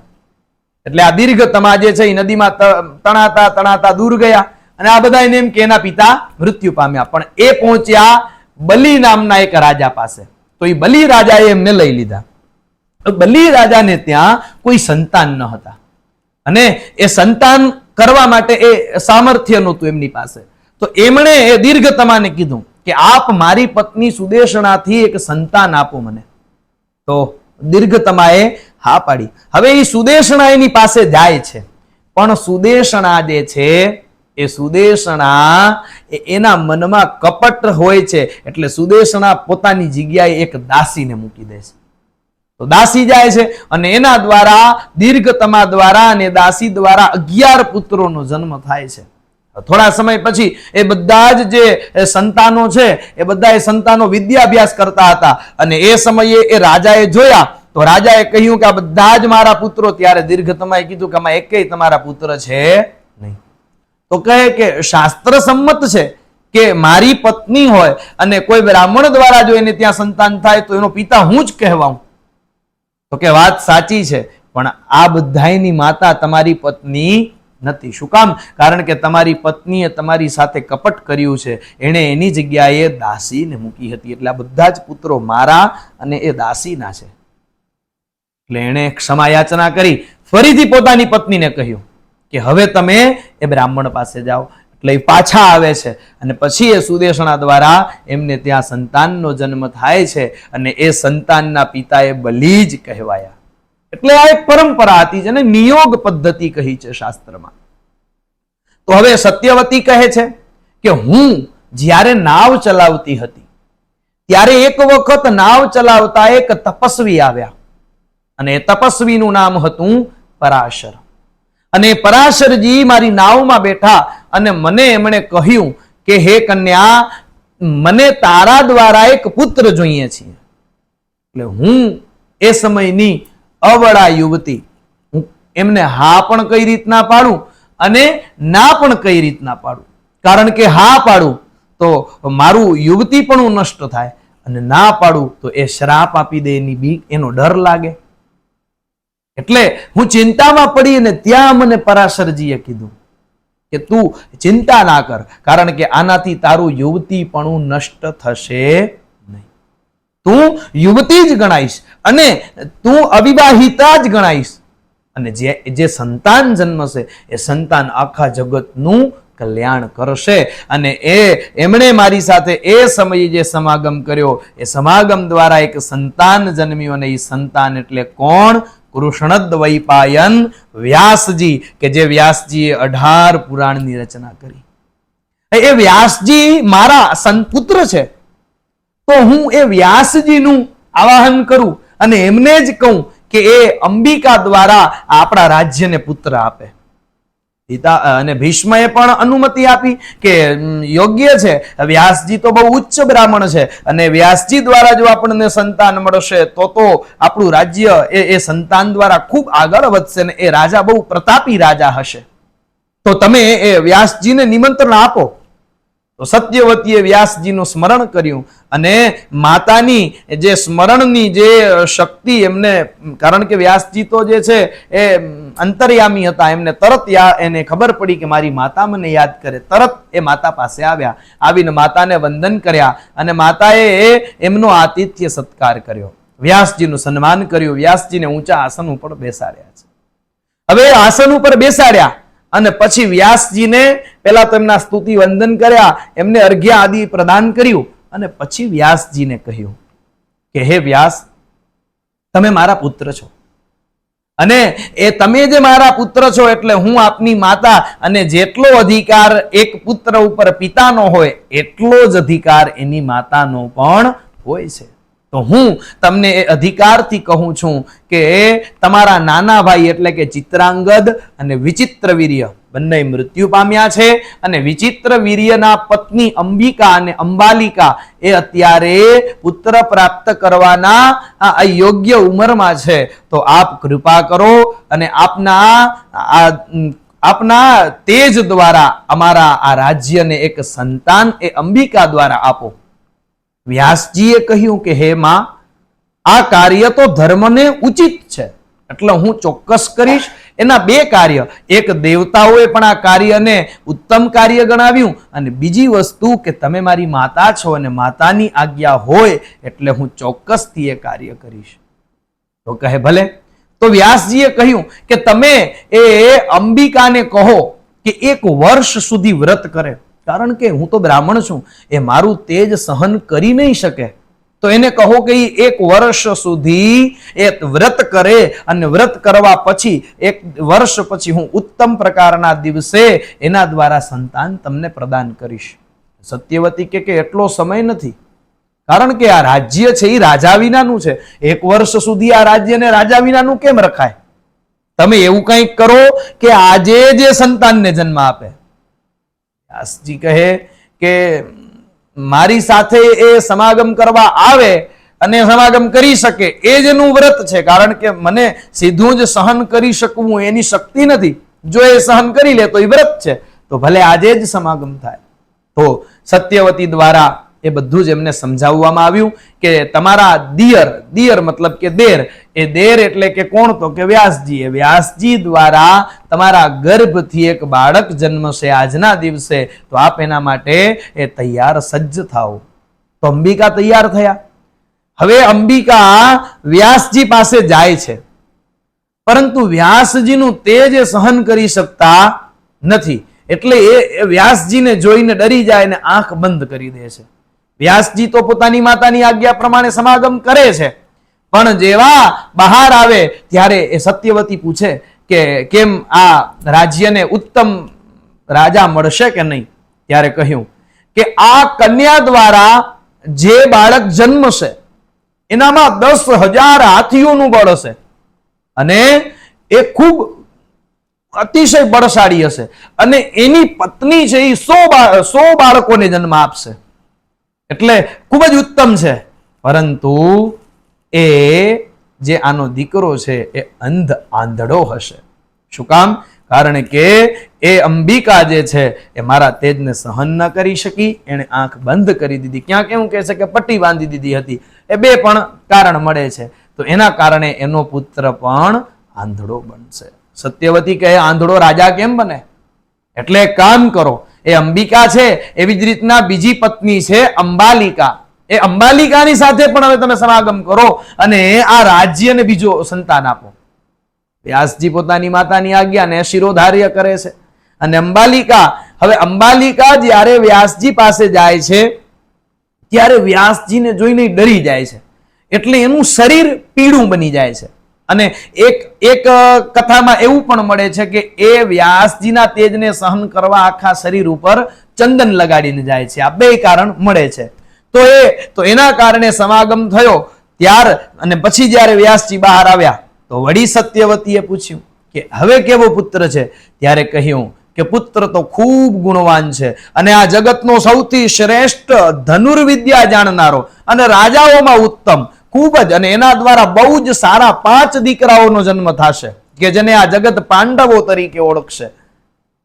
એટલે આ દીર્ઘતમા જે છે એ નદીમાં તણાતા તણાતા દૂર ગયા અને આ બધા એને એમ કે એના પિતા મૃત્યુ પામ્યા. પણ એ પહોંચ્યા બલિ નામના એક રાજા પાસે. તો એ બલિ રાજાએ એમને લઈ લીધા. બલિ રાજાને ત્યાં કોઈ સંતાન ન હતા અને એ સંતાન કરવા માટે એ સામર્થ્ય નહોતું એમની પાસે. તો એમણે એ દીર્ઘતમાને કીધું કે આપ મારી પત્ની સુદેશણાથી એક સંતાન આપો મને. તો દીર્ઘતમાએ હા પાડી. હવે એ સુદેશણા એની પાસે જાય છે, પણ સુદેશણા જે છે એ સુદેશણા એના મનમાં કપટ હોય છે. એટલે સુદેશણા પોતાની જગ્યાએ એક દાસીને મૂકી દે છે. તો દાસી જાય છે અને એના દ્વારા દીર્ઘતમા દ્વારા અને દાસી દ્વારા 11 પુત્રોનો જન્મ થાય છે. થોડા સમય પછી એ બધા જ જે સંતાનો છે એ બધા સંતાનો વિદ્યાભ્યાસ કરતા હતા અને એ સમયે એ રાજાએ જોયા. તો રાજાએ કહ્યું કે આ બધા જ મારા પુત્રો. ત્યારે દીર્ઘતમાએ કીધું કે આમાં એકેય તમારા પુત્ર છે નહીં. તો કહે કે શાસ્ત્ર સંમત છે કે મારી પત્ની હોય અને કોઈ બ્રાહ્મણ દ્વારા જો એને ત્યાં સંતાન થાય તો એનો પિતા હું જ કહેવાઉં. તો કે વાત સાચી છે, પણ આ બધાયની માતા તમારી પત્ની નથી. શું કામ? કારણ કે તમારી પત્નીએ તમારી સાથે કપટ કર્યું છે. એણે એની જગ્યાએ દાસીને મૂકી હતી. એટલે આ બધા જ પુત્રો મારા અને એ દાસીના છે. એટલે એણે ક્ષમા યાચના કરી ફરીથી પોતાની પત્નીને કહ્યું કે હવે તમે એ બ્રાહ્મણ પાસે જાઓ. એટલે એ પાછા આવે છે અને પછી એ સુદેશણા દ્વારા એમને ત્યાં સંતાનનો જન્મ થાય છે અને એ સંતાનના પિતા એ બલિ જ કહેવાયા. એટલે આ એક પરંપરા હતી જેને નિયોગ પદ્ધતિ કહી છે શાસ્ત્રમાં. તો હવે સત્યવતી કહે છે કે હું જ્યારે નાવ ચલાવતી હતી ત્યારે એક વખત નાવ ચલાવતા એક તપસ્વી આવ્યા અને એ તપસ્વીનું નામ હતું પરાશર. અને પરાશરજી મારી નાવમાં બેઠા અને મને એમણે કહ્યું કે હે કન્યા, મને તારા દ્વારા એક પુત્ર જોઈએ છે. એટલે હું એ સમયની અવળા યુવતી, હું એમને હા પણ કઈ રીતના પાડું અને ના પણ કઈ રીતના પાડું. કારણ કે હા પાડું તો મારું યુવતી પણ નષ્ટ થાય અને ના પાડું તો એ શ્રાપ આપી દે એની બીક, એનો ડર લાગે. એટલે હું ચિંતામાં પડી અને ત્યાં મને પરાશરજીએ કીધું કે તું ચિંતા ના કર, કારણ કે આનાથી તારું યુવતી પણ નષ્ટ થશે નહીં. તું યુવતી જ ગણાઈશ અને તું અવિવાહિતા જ ગણાઈશ અને જે સંતાન જન્મશે એ સંતાન આખા જગતનું કલ્યાણ કરશે. અને એમણે મારી સાથે એ સમયે જે સમાગમ કર્યો એ સમાગમ દ્વારા એક સંતાન જન્મ્યું અને એ સંતાન એટલે કોણ? કૃષ્ણદ્વૈપાયન વ્યાસજી, કે જે વ્યાસજીએ 18 પુરાણની રચના કરી. એ વ્યાસજી મારા સંતપુત્ર છે. તો હું એ વ્યાસજીનું આવાહન કરું અને એમને જ કહું કે એ અંબિકા દ્વારા આપણા રાજ્યને પુત્ર આપે. અને ભીષ્મએ પણ અનુમતિ આપી કે યોગ્ય છે, વ્યાસજી તો બહુ ઉચ્ચ બ્રાહ્મણ છે અને વ્યાસજી દ્વારા જો આપણને સંતાન મળશે તો આપણું રાજ્ય એ સંતાન દ્વારા ખૂબ આગળ વધશે ને એ રાજા બહુ પ્રતાપી રાજા હશે. તો તમે એ વ્યાસજીને નિમંત્રણ આપો. તો સત્યવતીએ વ્યાસજીનું સ્મરણ કર્યું અને માતાની જે સ્મરણની જે શક્તિ એમને, કારણ કે વ્યાસજી તો જે છે એ અંતર્યામી હતા, એમને તરત એને ખબર પડી કે મારી માતા મને યાદ કરે. તરત એ માતા પાસે આવ્યા, આવીને માતાને વંદન કર્યા અને માતાએ એમનો આતિથ્ય સત્કાર કર્યો, વ્યાસજીનું સન્માન કર્યું, વ્યાસજીને ઊંચા આસન ઉપર બેસાડ્યા છે. હવે આસન ઉપર બેસાડ્યા અને પછી વ્યાસજીને પહેલા તો એમના સ્તુતિ વંદન કર્યા, એમને અર્ઘ્ય આદિ પ્રદાન કર્યું અને પછી વ્યાસજીને કહ્યું કે હે વ્યાસ, તમે મારા પુત્ર છો અને એ તમે જે મારા પુત્ર છો એટલે હું આપની માતા, અને જેટલો અધિકાર એક પુત્ર ઉપર પિતાનો હોય એટલો જ અધિકાર એની માતાનો પણ હોય છે. તો હું તમને એ અધિકારથી કહું છું કે તમારા નાના ભાઈ એટલે કે ચિત્રાંગદ અને વિચિત્રવીર્ય બંને મૃત્યુ પામ્યા છે અને વિચિત્રવીર્યના પત્ની અંબિકા અને અંબાલિકા એ અત્યારે પુત્ર પ્રાપ્ત કરવાના આ યોગ્ય ઉંમરમાં છે. તો આપ કૃપા કરો અને આપના આપના તેજ દ્વારા અમારા આ રાજ્યને એક સંતાન એ અંબિકા દ્વારા આપો. વ્યાસજીએ કહ્યું કે હે માં, આ કાર્ય તો ધર્મને ઉચિત છે, એટલે હું ચોક્કસ કરીશ. એના બે કાર્ય, એક દેવતાઓએ પણ આ કાર્યને ઉત્તમ કાર્ય ગણાવ્યું, અને બીજી વસ્તુ કે તમે મારી માતા છો અને માતાની આજ્ઞા હોય એટલે હું ચોક્કસથી એ કાર્ય કરીશ. તો કહે ભલે. તો વ્યાસજીએ કહ્યું કે તમે એ અંબિકાને કહો કે 1 વર્ષ સુધી વ્રત કરે, કારણ કે હું તો બ્રાહ્મણ છું, એ મારું તેજ સહન કરી નહીં શકે. તો એને કહો કે 1 વર્ષ સુધી એ વ્રત કરે, અને વ્રત કરવા પછી 1 વર્ષ પછી હું ઉત્તમ પ્રકારના દિવસે એના દ્વારા સંતાન તમને પ્રદાન કરીશ. સત્યવતી કે એટલો સમય નથી, કારણ કે આ રાજ્ય છે એ રાજા વિનાનું છે. 1 વર્ષ સુધી આ રાજ્યને રાજા વિનાનું કેમ રખાય? તમે એવું કંઈક કરો કે આજે જે સંતાનને જન્મ આપે. વ્યાસજી કહે કે મારી સાથે એ સમાગમ કરવા આવે અને સમાગમ કરી શકે એ જ એનું વ્રત છે, કારણ કે મને સીધું જ સહન કરી શકવું એની શક્તિ નથી. જો એ સહન કરી લે તો એ વ્રત છે, તો ભલે આજે જ સમાગમ થાય. તો સત્યવતી દ્વારા એ બધું જ એમને સમજાવવામાં આવ્યું કે તમારા દિયર મતલબ કે દેર, એ દેર એટલે કે કોણ? તો કે વ્યાસજી. એ વ્યાસજી દ્વારા તમારા ગર્ભથી એક બાળક જન્મશે આજના દિવસે, તો આપ એના માટે એ તૈયાર સજ્જ થાઓ. તો અંબિકા તૈયાર થયા. હવે અંબિકા વ્યાસજી પાસે જાય છે, પરંતુ વ્યાસજીનું તેજ સહન કરી શકતા નથી, એટલે એ વ્યાસજીને જોઈને ડરી જાય અને આંખ બંધ કરી દે છે. વ્યાસજી તો પોતાની માતાની આજ્ઞા પ્રમાણે સમાગમ કરે છે, પણ જેવા બહાર આવે ત્યારે એ સત્યવતી પૂછે કે કેમ આ રાજ્યને ઉત્તમ રાજા મળશે કે નહીં? ત્યારે કહ્યું કે આ કન્યા દ્વારા જે બાળક જન્મશે એનામાં 10,000 હાથીઓનું બળ હશે, અને એ ખૂબ અતિશય બળશાળી હશે, અને એની પત્ની છે એ 100 બાળકોને જન્મ આપશે, એટલે ખૂબ જ ઉત્તમ છે. પરંતુ એ જે આનો દીકરો છે એ આંધળો હશે. શું કામ? કારણ કે એ અંબિકા જે છે એ મારા તેજને સહન ન કરી શકી, એને આંખ બંધ કરી દીધી. ક્યાંક એવું કહે છે કે પટ્ટી બાંધી દીધી હતી. એ બે પણ કારણ મળે છે. તો એના કારણે એનો પુત્ર પણ આંધળો બનશે. સત્યવતી કહે આંધળો રાજા કેમ બને? એટલે કામ કરો, એ અંબિકા છે એવી જ રીતના બીજી પત્ની છે અંબાલિકા, એ અંબાલિકાની સાથે પણ હવે તમે સમાગમ કરો અને આ રાજ્યને બીજો સંતાન આપો. વ્યાસજી પોતાની માતાની આજ્ઞાને શિરોધાર્ય કરે છે, અને અંબાલિકા જ્યારે વ્યાસજી પાસે જાય છે ત્યારે વ્યાસજીને જોઈને ડરી જાય છે, એટલે એનું શરીર પીળું બની જાય છે. અને એક કથામાં એવું પણ મળે છે કે એ વ્યાસજીના તેજને સહન કરવા આખા શરીર ઉપર ચંદન લગાડીને જાય છે. આ બે કારણ મળે છે. તો એના કારણે સમાગમ થયો ત્યાર, અને પછી જ્યારે વ્યાસજી બહાર આવ્યા તો વળી સત્યવતીએ પૂછ્યું કે હવે કેવો પુત્ર છે? ત્યારે કહ્યું કે પુત્ર તો ખૂબ ગુણવાન છે, અને આ જગતનો સૌથી શ્રેષ્ઠ ધનુર્વિદ્યા જાણનારો અને રાજાઓમાં ઉત્તમ ખૂબ જ, અને એના દ્વારા બહુ જ સારા 5 દીકરાઓનો જન્મ થશે કે જેને આ જગત પાંડવો તરીકે ઓળખશે.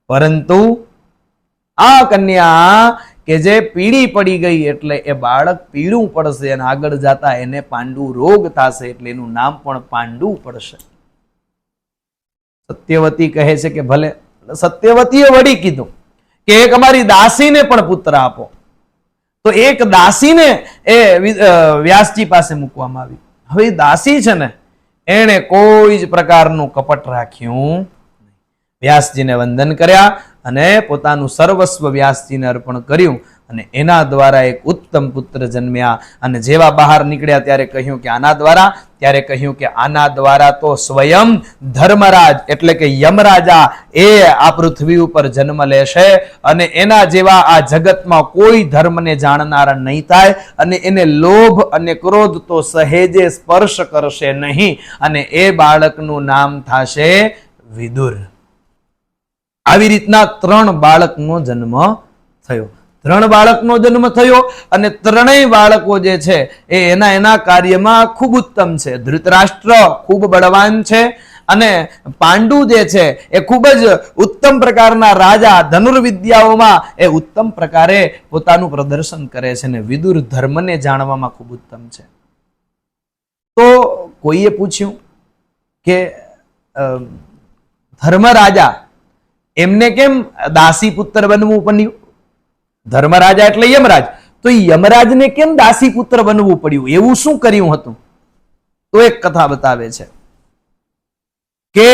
પરંતુ આ કન્યા કે જે પીળી પડી ગઈ એટલે એ બાળક પીળું પડશે, અને આગળ જતા એને પાંડુ રોગ થશે, એટલે એનું નામ પણ પાંડુ પડશે. સત્યવતી કહે છે કે ભલે. સત્યવતીએ વળી કીધું કે એક અમારી દાસીને પણ પુત્ર આપો. તો એક દાસીને એ વ્યાસજી પાસે મૂકવામાં આવી. હવે દાસી છે ને, એણે કોઈ જ પ્રકારનું કપટ રાખ્યું. વ્યાસજીને વંદન કર્યા અને પોતાનું સર્વસ્વ વ્યાસજીને અર્પણ કર્યું, અને એના દ્વારા એક ઉત્તમ પુત્ર જન્મ્યા. અને જેવા બહાર નીકળ્યા ત્યારે કહ્યું કે આના દ્વારા તો સ્વયં ધર્મરાજ એટલે કે યમરાજા એ આ પૃથ્વી ઉપર જન્મ લેશે, અને એના જેવા આ જગતમાં કોઈ ધર્મને જાણનારા નહીં થાય, અને એને લોભ અને ક્રોધ તો સહેજે સ્પર્શ કરશે નહીં, અને એ બાળકનું નામ થશે વિદુર. આવી રીતના 3 બાળકનો જન્મ થયો. 3 બાળકનો જન્મ થયો, અને 3 બાળકો જે છે એ એના કાર્યમાં ખૂબ ઉત્તમ છે. ધૃતરાષ્ટ્ર ખૂબ બળવાન છે, અને પાંડુ જે છે એ ખૂબ જ ઉત્તમ પ્રકારના રાજા, ધનુર્વિદ્યાઓમાં એ ઉત્તમ પ્રકારે પોતાનું પ્રદર્શન કરે છે અને વિદુર ધર્મને જાણવામાં ખૂબ ઉત્તમ છે. તો કોઈએ પૂછ્યું કે ધર્મરાજા એમને કેમ દાસી પુત્ર બનવું પડ્યું? ધર્મરાજા એટલે યમરાજ, તો યમરાજને કેમ દાસી પુત્ર બનવું પડ્યું? એવું શું કર્યું હતું? તો એક કથા બતાવે છે કે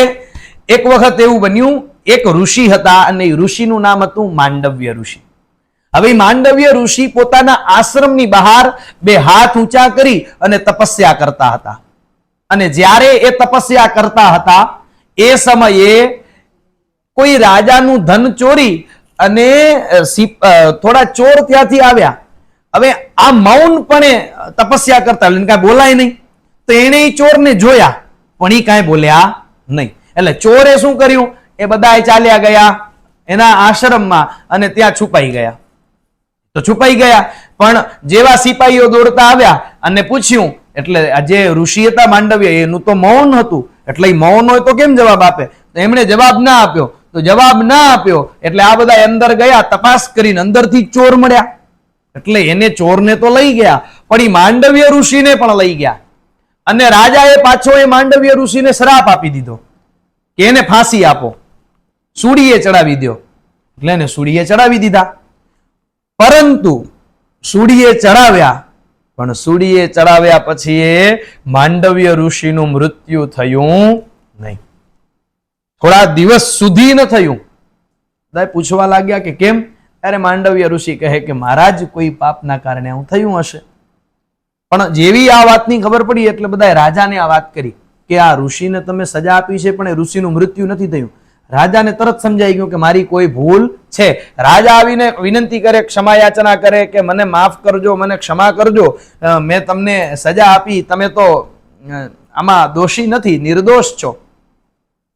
એક વખત એવું બન્યું, એક ઋષિ હતા અને એ ઋષિનું નામ હતું માંડવ્ય ઋષિ. હવે માંડવ્ય ઋષિ પોતાના આશ્રમની બહાર બે હાથ ઊંચા કરી અને તપસ્યા કરતા હતા. અને જ્યારે એ તપસ્યા કરતા હતા એ સમયે કોઈ રાજાનું ધન ચોરી અને થોડા ચોર ત્યાંથી આવ્યા. હવે આ મૌનપણે તપસ્યા કરતા, કાંઈ બોલાય નહીં, તો એને ચોરને જોયા પણ એ કાંઈ બોલ્યા નહીં. એટલે ચોરે શું કર્યું, એ બધા ચાલ્યા ગયા એના આશ્રમમાં અને ત્યાં છુપાઈ ગયા. તો છુપાઈ ગયા, પણ જેવા સિપાહીઓ દોડતા આવ્યા અને પૂછ્યું, એટલે જે ઋષિ હતા માંડવ્ય એનું તો મૌન હતું, એટલે મૌન હોય તો કેમ જવાબ આપે? તો એમણે જવાબ ના આપ્યો. તો જવાબ ના આપ્યો એટલે આ બધા અંદર ગયા, તપાસ કરીને અંદરથી ચોર મળ્યા. એટલે એને ચોરને તો લઈ ગયા, પણ એ માંડવ્ય ઋષિને પણ લઈ ગયા. અને રાજાએ પાછો એ માંડવ્ય ઋષિને શ્રાપ આપી દીધો કે એને ફાંસી આપો, સૂડીએ ચડાવી દો. એટલે એને સૂડીએ ચડાવી દીધા. પરંતુ સૂડીએ ચડાવ્યા, પણ સૂડીએ ચડાવ્યા પછી એ માંડવ્ય ઋષિનું મૃત્યુ થયું નહીં. થોડા દિવસ સુધી ન થયું. બધા પૂછવા લાગ્યા કે કેમ? અરે માંડવ્ય ઋષિ કહે કે મહારાજ કોઈ પાપના કારણે આવું થયું હશે. પણ જેવી આ વાતની ખબર પડી એટલે બધા રાજાને આ વાત કરી કે આ ઋષિને તમે સજા આપી છે પણ એ ઋષિનું મૃત્યુ નથી થયું. રાજાને તરત સમજાઈ ગયું કે મારી કોઈ ભૂલ છે. રાજા આવીને વિનંતી કરે, ક્ષમા યાચના કરે કે મને માફ કરજો, મને ક્ષમા કરજો, મેં તમને સજા આપી, તમે તો આમાં દોષી નથી, નિર્દોષ છો.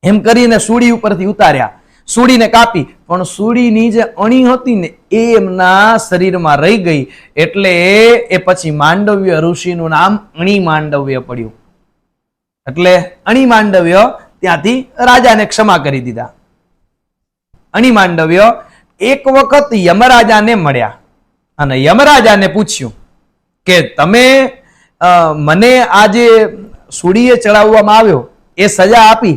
એમ કરીને સૂડી ઉપરથી ઉતાર્યા, સૂડીને કાપી, પણ સૂડીની જે અણી હતી ને એ એમના શરીરમાં રહી ગઈ. એટલે એ પછી માંડવ્ય ઋષિનું નામ અણી માંડવ્ય પડ્યું. એટલે અણી માંડવ્ય ત્યાંથી રાજાને ક્ષમા કરી દીધા. અણી માંડવ્ય એક વખત યમરાજાને મળ્યા અને યમરાજાને પૂછ્યું કે તમે મને આ જે સૂડીએ ચડાવવામાં આવ્યો એ સજા આપી,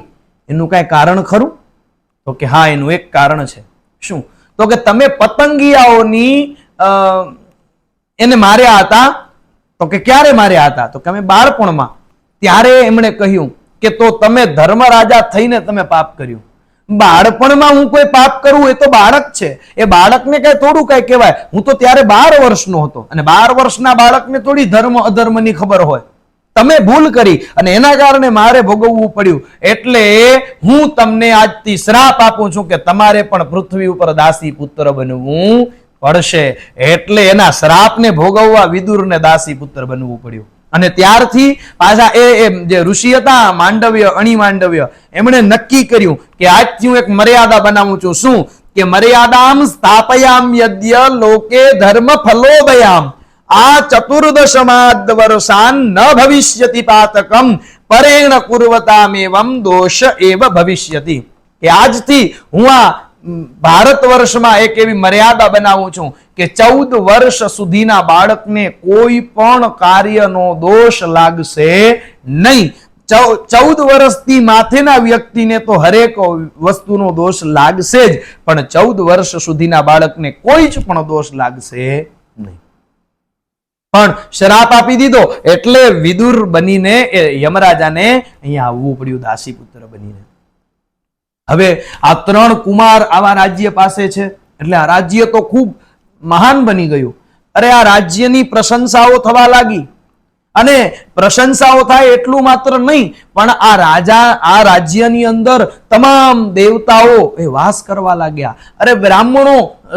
એનું કઈ કારણ ખરું? તો કે હા, એનું એક કારણ છે. શું? તો કે તમે પતંગિયાઓની એને માર્યા હતા. તો કે ક્યારે માર્યા હતા? તો કે અમે બાળપણમાં. ત્યારે એમણે કહ્યું કે તો તમે ધર્મરાજા થઈને તમે પાપ કર્યું. બાળપણમાં હું કોઈ પાપ કરું એ તો બાળક છે, એ બાળકને કઈ થોડું કઈ કહેવાય. હું તો ત્યારે 12 વર્ષનો હતો અને 12 વર્ષના બાળકને થોડી ધર્મ અધર્મની ખબર હોય. તમે ભૂલ કરી અને એના કારણે મારે ભોગવવું પડ્યું. એટલે હું તમને આજથી શ્રાપ આપું છું કે તમારે પણ પૃથ્વી ઉપર દાસી પુત્ર બનવું પડશે. એટલે એના શ્રાપને ભોગવવા વિદુરને દાસી પુત્ર બનવું પડ્યું. અને ત્યારથી પાછા એ જે ઋષિ હતા માંડવ્ય, અણી માંડવ્ય, એમણે નક્કી કર્યું કે આજથી હું એક મર્યાદા બનાવું છું. શું? કે મર્યાદામ સ્થાપયામ યદ્ય લોકે ધર્મ ફલોદયામ આ ચતુર્દશમાદ વર્ષાન ન ભવિષ્યતિ પાતકમ પરેણ કુર્વતામેવમ દોષ એવ ભવિષ્યતિ. કે આજથી હું આ ભારત વર્ષમાં એક એવી મર્યાદા બનાવું છું કે 14 વર્ષ સુધીના બાળકને કોઈ પણ કાર્યનો દોષ લાગશે નહીં. 14 વર્ષથી માથેના વ્યક્તિને તો હરેક વસ્તુનો દોષ લાગશે જ, પણ 14 વર્ષ સુધીના બાળકને કોઈ જ પણ દોષ લાગશે નહીં. પણ શ્રાપ આપી દીધો એટલે વિદુર બનીને યમરાજાને અહીંયા આવવું પડ્યું, દાસી પુત્ર બનીને. હવે આ 3 કુમાર આવા રાજ્ય પાસે છે એટલે આ રાજ્ય તો ખૂબ મહાન બની ગયું. અરે આ રાજ્યની પ્રશંસાઓ થવા લાગી અને પ્રશંસાઓ થાય એટલું માત્ર નહીં, પણ આ રાજ્યની અંદર તમામ દેવતાઓ એ વાસ કરવા લાગ્યા. અરે બ્રાહ્મણો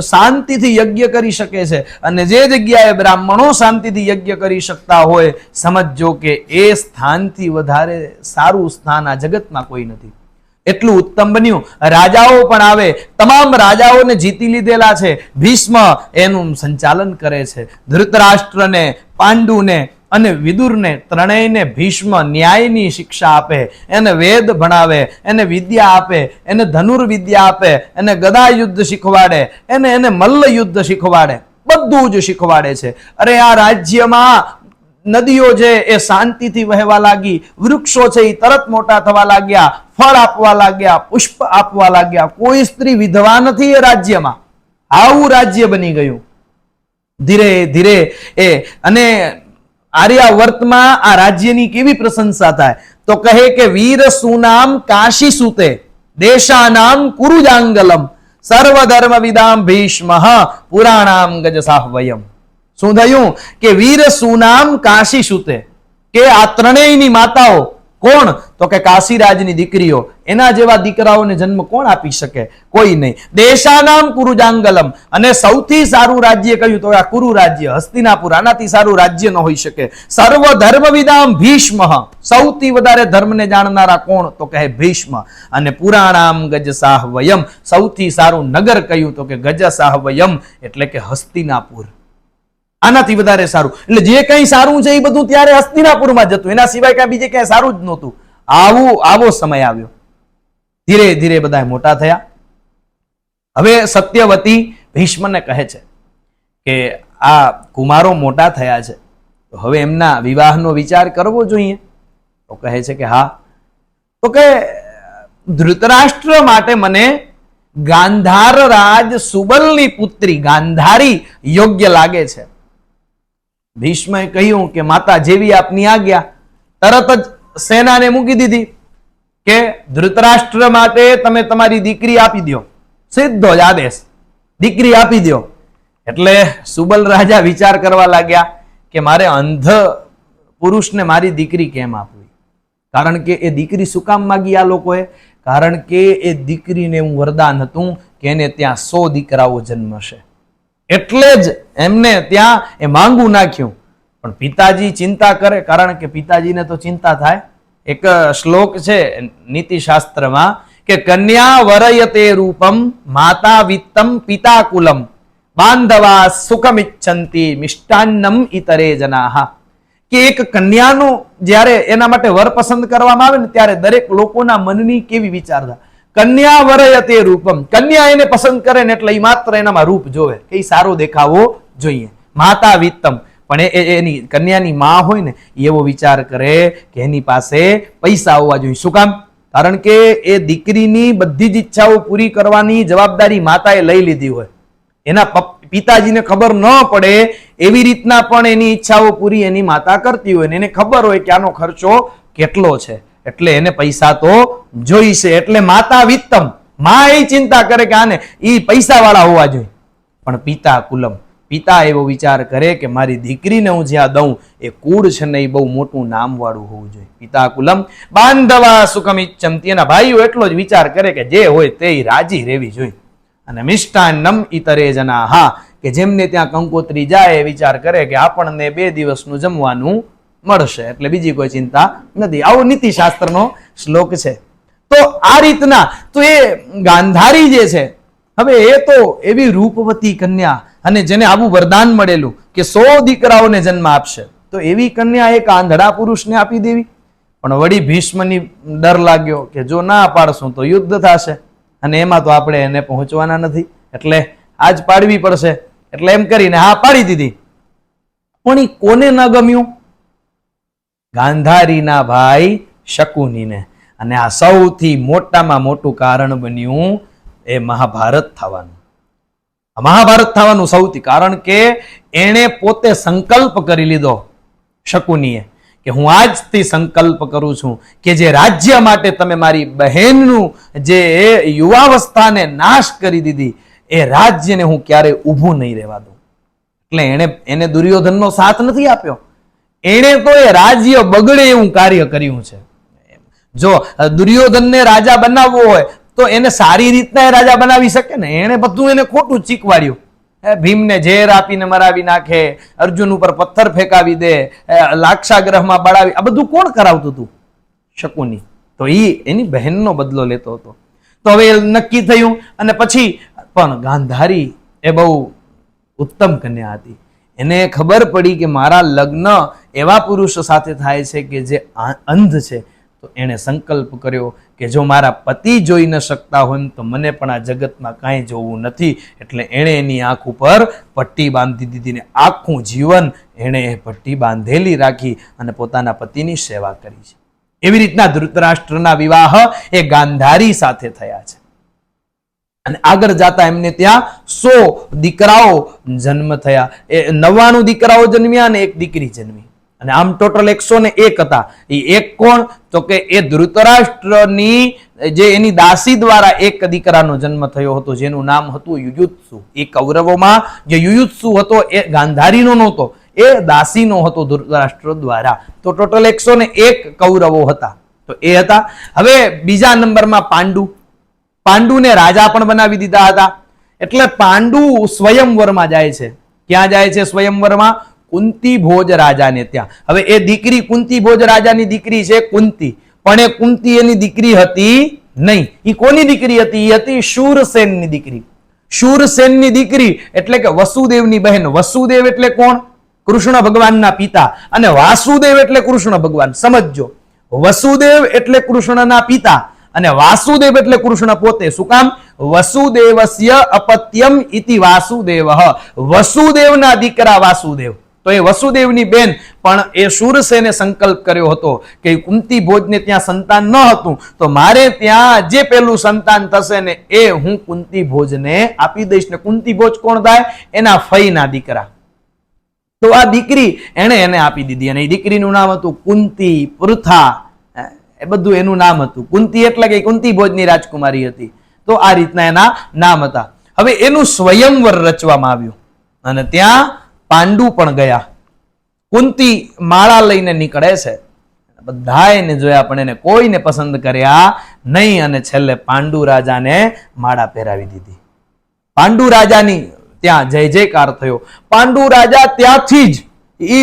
શાંતિથી યજ્ઞ કરી શકે છે અને જે જગ્યાએ બ્રાહ્મણો શાંતિથી યજ્ઞ કરી શકતા હોય સમજો કે એ સ્થાનથી વધારે સારું સ્થાન આ જગતમાં કોઈ નથી. એટલું ઉત્તમ બન્યું. રાજાઓ પણ આવે, તમામ રાજાઓને જીતી લીધેલા છે. ભીષ્મ એનું સંચાલન કરે છે. ધૃતરાષ્ટ્રને, પાંડુને અને વિદુરને ત્રણેયને ભીષ્મ ન્યાયની શિક્ષા આપે, એને વેદ ભણાવે, એને વિદ્યા આપે, એને ધનુર્વિદ્યા આપે, એને ગદા યુદ્ધ શીખવાડે, એને મલ્લ યુદ્ધ શીખવાડે, બધું જ શીખવાડે છે. અરે આ રાજ્યમાં નદીઓ છે એ શાંતિથી વહેવા લાગી, વૃક્ષો છે એ તરત મોટા થવા લાગ્યા, ફળ આપવા લાગ્યા, પુષ્પ આપવા લાગ્યા, કોઈ સ્ત્રી વિધવા નથી એ રાજ્યમાં. આવું રાજ્ય બની ગયું ધીરે ધીરે એ. અને આર્યાવર્તમાં આ રાજ્યની કેવી પ્રશંસા થાય તો કહે કે વીર સુનામ કાશી સુતે દેશાનામ કુરુજાંગલમ સર્વધર્મ વિદામ ભીષ્મ પુરાણામ ગજસાહ્વયમ. શું થયું કે વીર સુનામ કાશી સુતે, કે આ ત્રણેયની માતાઓ કોણ તો કે કાશીરાજની દીકરીઓ, એના જેવા દીકરાઓને જન્મ કોણ આપી શકે? કોઈ નહીં. દેશાનામ કુરુજાંગલમ, અને સૌથી સારું રાજ્ય કયું તો આ કુરુ રાજ્ય, હસ્તિનાપુર, આનાથી સારું રાજ્ય ન હોઈ શકે. સર્વ ધર્મ વિદામ ભીષ્મ, સૌથી વધારે ધર્મને જાણનારા કોણ તો કહે ભીષ્મ. અને પુરાણામ ગજસાહ્વયમ, સૌથી સારું નગર કયું તો કે ગજસાહ્વયમ, એટલે કે હસ્તિનાપુર. આનાથી વધારે સારું, એટલે જે કઈ સારું છે એ બધું ત્યારે હસ્તિનાપુરમાં જતું, એના સિવાય કઈ બીજે ક્યાંય સારું જ નહોતું. આવો સમય આવ્યો. ધીરે ધીરે બધા મોટા થયા. હવે સત્યવતી ભીષ્મને કહે છે કે આ કુમારો મોટા થયા છે તો હવે એમના વિવાહનો વિચાર કરવો જોઈએ. તો કહે છે કે હા. તો કે ધૃતરાષ્ટ્ર માટે મને ગાંધાર રાજ સુબલની પુત્રી ગાંધારી યોગ્ય લાગે છે. ભીષ્મએ કહ્યું કે માતા જેવી આપની આજ્ઞા. તરત જ સેનાને મૂકી દીધી કે ધૃતરાષ્ટ્ર માટે તમે તમારી દીકરી આપી દો. સીધો જ આદેશ, દીકરી આપી દો. એટલે સુબલ રાજા વિચાર કરવા લાગ્યા કે મારે અંધ પુરુષને મારી દીકરી કેમ આપવી? કારણ કે એ દીકરી શું કામ માગી આ લોકોએ? કારણ કે એ દીકરીને એવું વરદાન હતું કે એને ત્યાં 100 દીકરાઓ જન્મશે, એટલે જ એમને ત્યાં એ માંગુ નાખ્યું. પણ પિતાજી ચિંતા કરે, કારણ કે પિતાજીને તો ચિંતા થાય. એક શ્લોક છે નીતિશાસ્ત્રમાં કે કન્યા વરયતે રૂપમ માતા વિત્તમ પિતા કુલમ બાંધવા સુખમિચ્છન્તિ મિષ્ટાન્નમ ઇતરે જનાહ. કે એક કન્યાનો જ્યારે એના માટે વર પસંદ કરવામાં આવે ને ત્યારે દરેક લોકોના મનની કેવી વિચારતા. કન્યા વરયતે રૂપમ, કન્યા એને પસંદ કરે ને એટલે એ માત્ર એનામાં રૂપ જોવે કે સારો દેખાવો જોઈએ. માતા વિત્તમ, પણ એની કન્યાની માં હોય ને એવો વિચાર કરે કે એની પાસે પૈસા હોવા જોઈએ. શું કામ? કારણ કે એ દીકરીની બધી જ ઈચ્છાઓ પૂરી કરવાની જવાબદારી માતાએ લઈ લીધી હોય. એના પિતાજીને ખબર ન પડે એવી રીતના પણ એની ઈચ્છાઓ પૂરી એની માતા કરતી હોય ને એને ખબર હોય કે આનો ખર્ચો કેટલો છે, એટલે એને પૈસા તો જોઈશે. એટલે માતા વિત્તમ, માં એ ચિંતા કરે કે આને એ પૈસા વાળા હોવા જોઈએ. પણ પિતા કુલમ, પિતા એવો વિચાર કરે કે મારી દીકરીને હું જ્યાં દઉં એ કુળ છે ને એ બહુ મોટું નામ વાળું હોવું જોઈએ. પિતા કુલમ બાંધવા સુખમિચ્છન્તિ, એના ભાઈઓ એટલો જ વિચાર કરે કે જે હોય તે રાજી રહેવી જોઈએ. અને મિષ્ટાન્નમ ઇતરે જનાહ, કે જેમને ત્યાં કંકોત્રી જાય એ વિચાર કરે કે આપણને 2 દિવસનું જમવાનું મળશે, એટલે બીજી કોઈ ચિંતા નથી. આવો નીતિશાસ્ત્રનો શ્લોક છે. તો આ રીતના તો એ ગાંધારી જે છે, હવે એ તો એવી રૂપવતી કન્યા, અને જેને આવું વરદાન મળેલું કે 100 દીકરાઓને જન્મ આપશે, તો એવી કન્યા એક આંધળા પુરુષને આપી દેવી. પણ વળી ભીષ્મની ડર લાગ્યો કે જો ના પાડશું તો યુદ્ધ થશે, અને એમાં તો આપણે એને પહોંચવાના નથી, એટલે આજ પાડવી પડશે. એટલે એમ કરીને હા પાડી દીધી. પણ એ કોને ન ગમ્યું? ગાંધારીના ભાઈ શકુનીને. અને આ સૌથી મોટામાં મોટું કારણ બન્યું એ મહાભારત થવાનું. મહાભારત થવાનું સૌથી, કારણ કે એણે પોતે સંકલ્પ કરી લીધો શકુનીએ કે હું આજથી સંકલ્પ કરું છું કે જે રાજ્ય માટે તમે મારી બહેનનું જે યુવાવસ્થાને નાશ કરી દીધી એ રાજ્યને હું ક્યારેય ઊભું નહીં રહેવા દઉં. એટલે એને દુર્યોધનનો સાથ નથી આપ્યો. એણે તો એ રાજ્ય બગડે એવું કાર્ય કર્યું છે. જો દુર્યોધનને રાજા બનાવવો હોય તો એને સારી રીતના રાજા બનાવી શકે ને, એને બધું એને ખોટું શીખવાડ્યું. ભીમને ઝેર આપીને મરાવી નાખે, અર્જુન ઉપર પથ્થર ફેંકાવી દે, લાક્ષાગ્રહમાં બળાવી, આ બધું કોણ કરાવતું હતું? શકુની. તો એની બહેનનો બદલો લેતો હતો. તો હવે નક્કી થયું. અને પછી પણ ગાંધારી એ બહુ ઉત્તમ કન્યા હતી. એને ખબર પડી કે મારા લગ્ન એવા પુરુષ સાથે થાય છે કે જે અંધ છે, તો એણે સંકલ્પ કર્યો કે જો મારા પતિ જોઈ ન શકતા હોય તો મને પણ આ જગતમાં કાંઈ જોવું નથી. એટલે એણે એની આંખ ઉપર પટ્ટી બાંધી દીધી ને આખું જીવન એણે એ પટ્ટી બાંધેલી રાખી અને પોતાના પતિની સેવા કરી છે. એવી રીતના ધૃતરાષ્ટ્રના વિવાહ એ ગાંધારી સાથે થયા છે અને આગળ જતા એમને ત્યાં 100 દીકરાઓ જન્મ થયા. એ 99 દીકરાઓ જન્મ્યા અને 1 દીકરી જન્મી અને આમ ટોટલ 101 હતા. એ એક કોણ? તો કે એ ધૃતરાષ્ટ્રની જે એની દાસી દ્વારા એક દીકરાનો જન્મ થયો હતો જેનું નામ હતું યુયુત્સુ. એ કૌરવોમાં જે યુયુત્સુ હતો એ ગાંધારીનો નહોતો, એ દાસીનો હતો ધૃતરાષ્ટ્ર દ્વારા. તો ટોટલ 101 કૌરવો હતા. તો એ હતા. હવે બીજા નંબરમાં પાંડુને રાજા પણ બનાવી દીધા હતા. એટલે પાંડુ સ્વયંવરમાં જાય છે. ક્યાં જાય છે સ્વયંવરમાં? કુંતી ભોજ રાજાને ત્યાં. હવે એ દીકરી કુંતી ભોજ રાજાની દીકરી છે કુંતી, પણ એ કુંતી એની દીકરી હતી નહીં. એ કોની દીકરી હતી? એ હતી શૂરસેનની દીકરી. શૂરસેનની દીકરી એટલે કે વસુદેવની બહેન. વસુદેવ એટલે કોણ? કૃષ્ણ ભગવાનના પિતા. અને વાસુદેવ એટલે કૃષ્ણ ભગવાન. સમજજો, વસુદેવ એટલે કૃષ્ણના પિતા અને વાસુદેવ એટલે કૃષ્ણ પોતે. શું કામ? વસુદેવસ્ય અપત્યમ ઇતિ વાસુદેવઃ. વસુદેવના દીકરા વાસુદેવ. તો એ વસુદેવની બેન. પણ એ શૂરસેને સંકલ્પ કર્યો હતો કે કુંતી ભોજને ત્યાં સંતાન ન હતું તો મારે ત્યાં જે પેલું સંતાન થશે ને એ હું કુંતી ભોજને આપી દઈશ. ને કુંતી ભોજ કોણ થાય? એના ફઈના દીકરા. તો આ દીકરી એને આપી દીધી અને એ દીકરીનું નામ હતું કુંતી પૃથા. એ બધું એનું નામ હતું. કુંતી એટલે કે કુંતી ભોજની રાજકુમારી હતી. તો આ રીતના એના નામ હતા. હવે એનું સ્વયંવર રચવામાં આવ્યું અને ત્યાં પાંડુ પણ ગયા. કુંતી માળા લઈને નીકળે છે. બધા એને જોયા પણ એને કોઈને પસંદ કર્યા નહીં અને છેલ્લે પાંડુ રાજાને માળા પહેરાવી દીધી. પાંડુ રાજાની ત્યાં જય જયકાર થયો. પાંડુ રાજા ત્યાંથી જ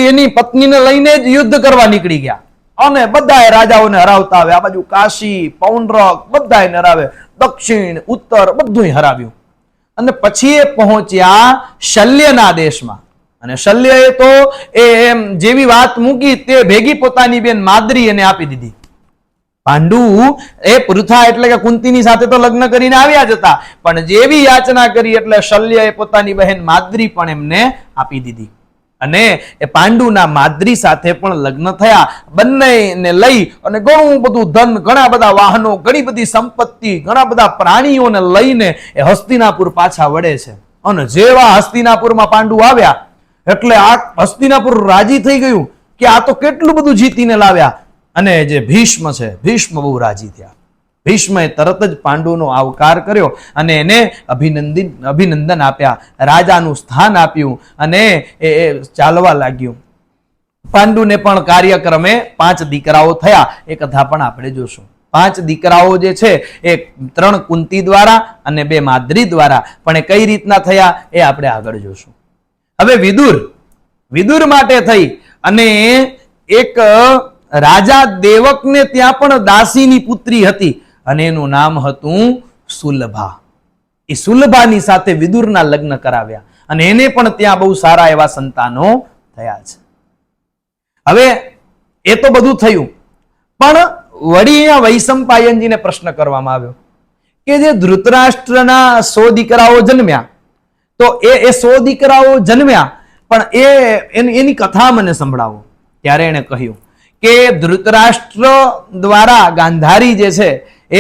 એની પત્નીને લઈને જ યુદ્ધ કરવા નીકળી ગયા અને બધા રાજાઓને હરાવતા આવે. આ બાજુ કાશી, પૌંડ્રક બધાને હરાવે, દક્ષિણ ઉત્તર બધું હરાવ્યું અને પછી એ પહોંચ્યા શલ્યના દેશમાં. અને શલ્યએ તો એ જેવી વાત મૂકી તે ભેગી પોતાની બેન માદ્રી એને આપી દીધી. પાંડુ એ પૃથા એટલે કે કુંતીની સાથે તો લગ્ન કરીને આવ્યા જ હતા, પણ જેવી યાચના કરી એટલે શલ્યએ પોતાની બહેન માદ્રી પણ એમને આપી દીધી અને એ પાંડુના માદ્રી સાથે પણ લગ્ન થયા. બંનેને લઈ અને ઘણું બધું ધન, ઘણા બધા વાહનો, ઘણી બધી સંપત્તિ, ઘણા બધા પ્રાણીઓને લઈને એ હસ્તિનાપુર પાછા વળે છે. અને જેવા હસ્તિનાપુરમાં પાંડુ આવ્યા એટલે આ હસ્તિનાપુર રાજી થઈ ગયું કે આ તો કેટલું બધું જીતીને લાવ્યા. અને જે ભીષ્મ છે, ભીષ્મ બહુ રાજી થયા. ભીષ્મએ તરત જ પાંડુનો આવકાર કર્યો અને એને અભિનંદન આપ્યા, રાજાનું સ્થાન આપ્યું અને એ ચાલવા લાગ્યું. પાંડુને પણ કાર્યક્રમે 5 દીકરાઓ થયા. એ કથા પણ આપણે જોશું. 5 દીકરાઓ જે છે એ 3 કુંતી દ્વારા અને 2 માદ્રી દ્વારા. પણ એ કઈ રીતના થયા એ આપણે આગળ જોશું. હવે વિદુર માટે થઈ અને એક રાજા દેવકને ત્યાં પણ દાસીની પુત્રી હતી અને એનું નામ હતું સુલભા. એ સુલભાની સાથે વિદુરના લગ્ન કરાવ્યા અને એને પણ ત્યાં બહુ સારા એવા સંતાનો થયા છે. હવે એ તો બધું થયું, પણ વળી અહીંયા વૈશંપાયનજીને પ્રશ્ન કરવામાં આવ્યો કે જે ધૃતરાષ્ટ્રના 100 દીકરાઓ જન્મ્યા તો એ 100 દીકરાઓ જન્મ્યા પણ એની કથા મને સંભળાવો. ત્યારે એને કહ્યું કે ધૃતરાષ્ટ્ર દ્વારા ગાંધારી જે છે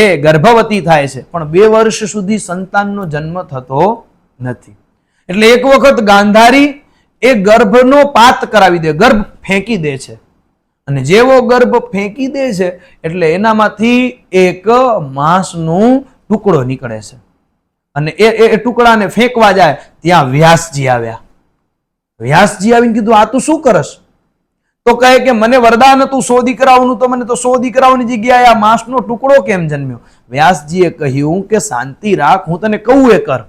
એ ગર્ભવતી થાય છે પણ 2 વર્ષ સુધી સંતાનનો જન્મ થતો નથી. એટલે એક વખત ગાંધારી એ ગર્ભનો પાત કરાવી દે, ગર્ભ ફેંકી દે છે અને જેવો ગર્ભ ફેંકી દે છે એટલે એનામાંથી એક માંસનું ટુકડો નીકળે છે અને એ ટુકડાને ફેંકવા જાય ત્યાં વ્યાસજી આવ્યા. વ્યાસજી આવીને કીધું આ તું શું કરસ? તો કહે કે મને વરદાન હતું 100 દીકરાઓનું, તો મને તો 100 દીકરાઓની જગ્યાએ આ માંસનો ટુકડો કેમ જન્મ્યો? વ્યાસજીએ કહ્યું કે શાંતિ રાખ, હું તને કહું એ કર.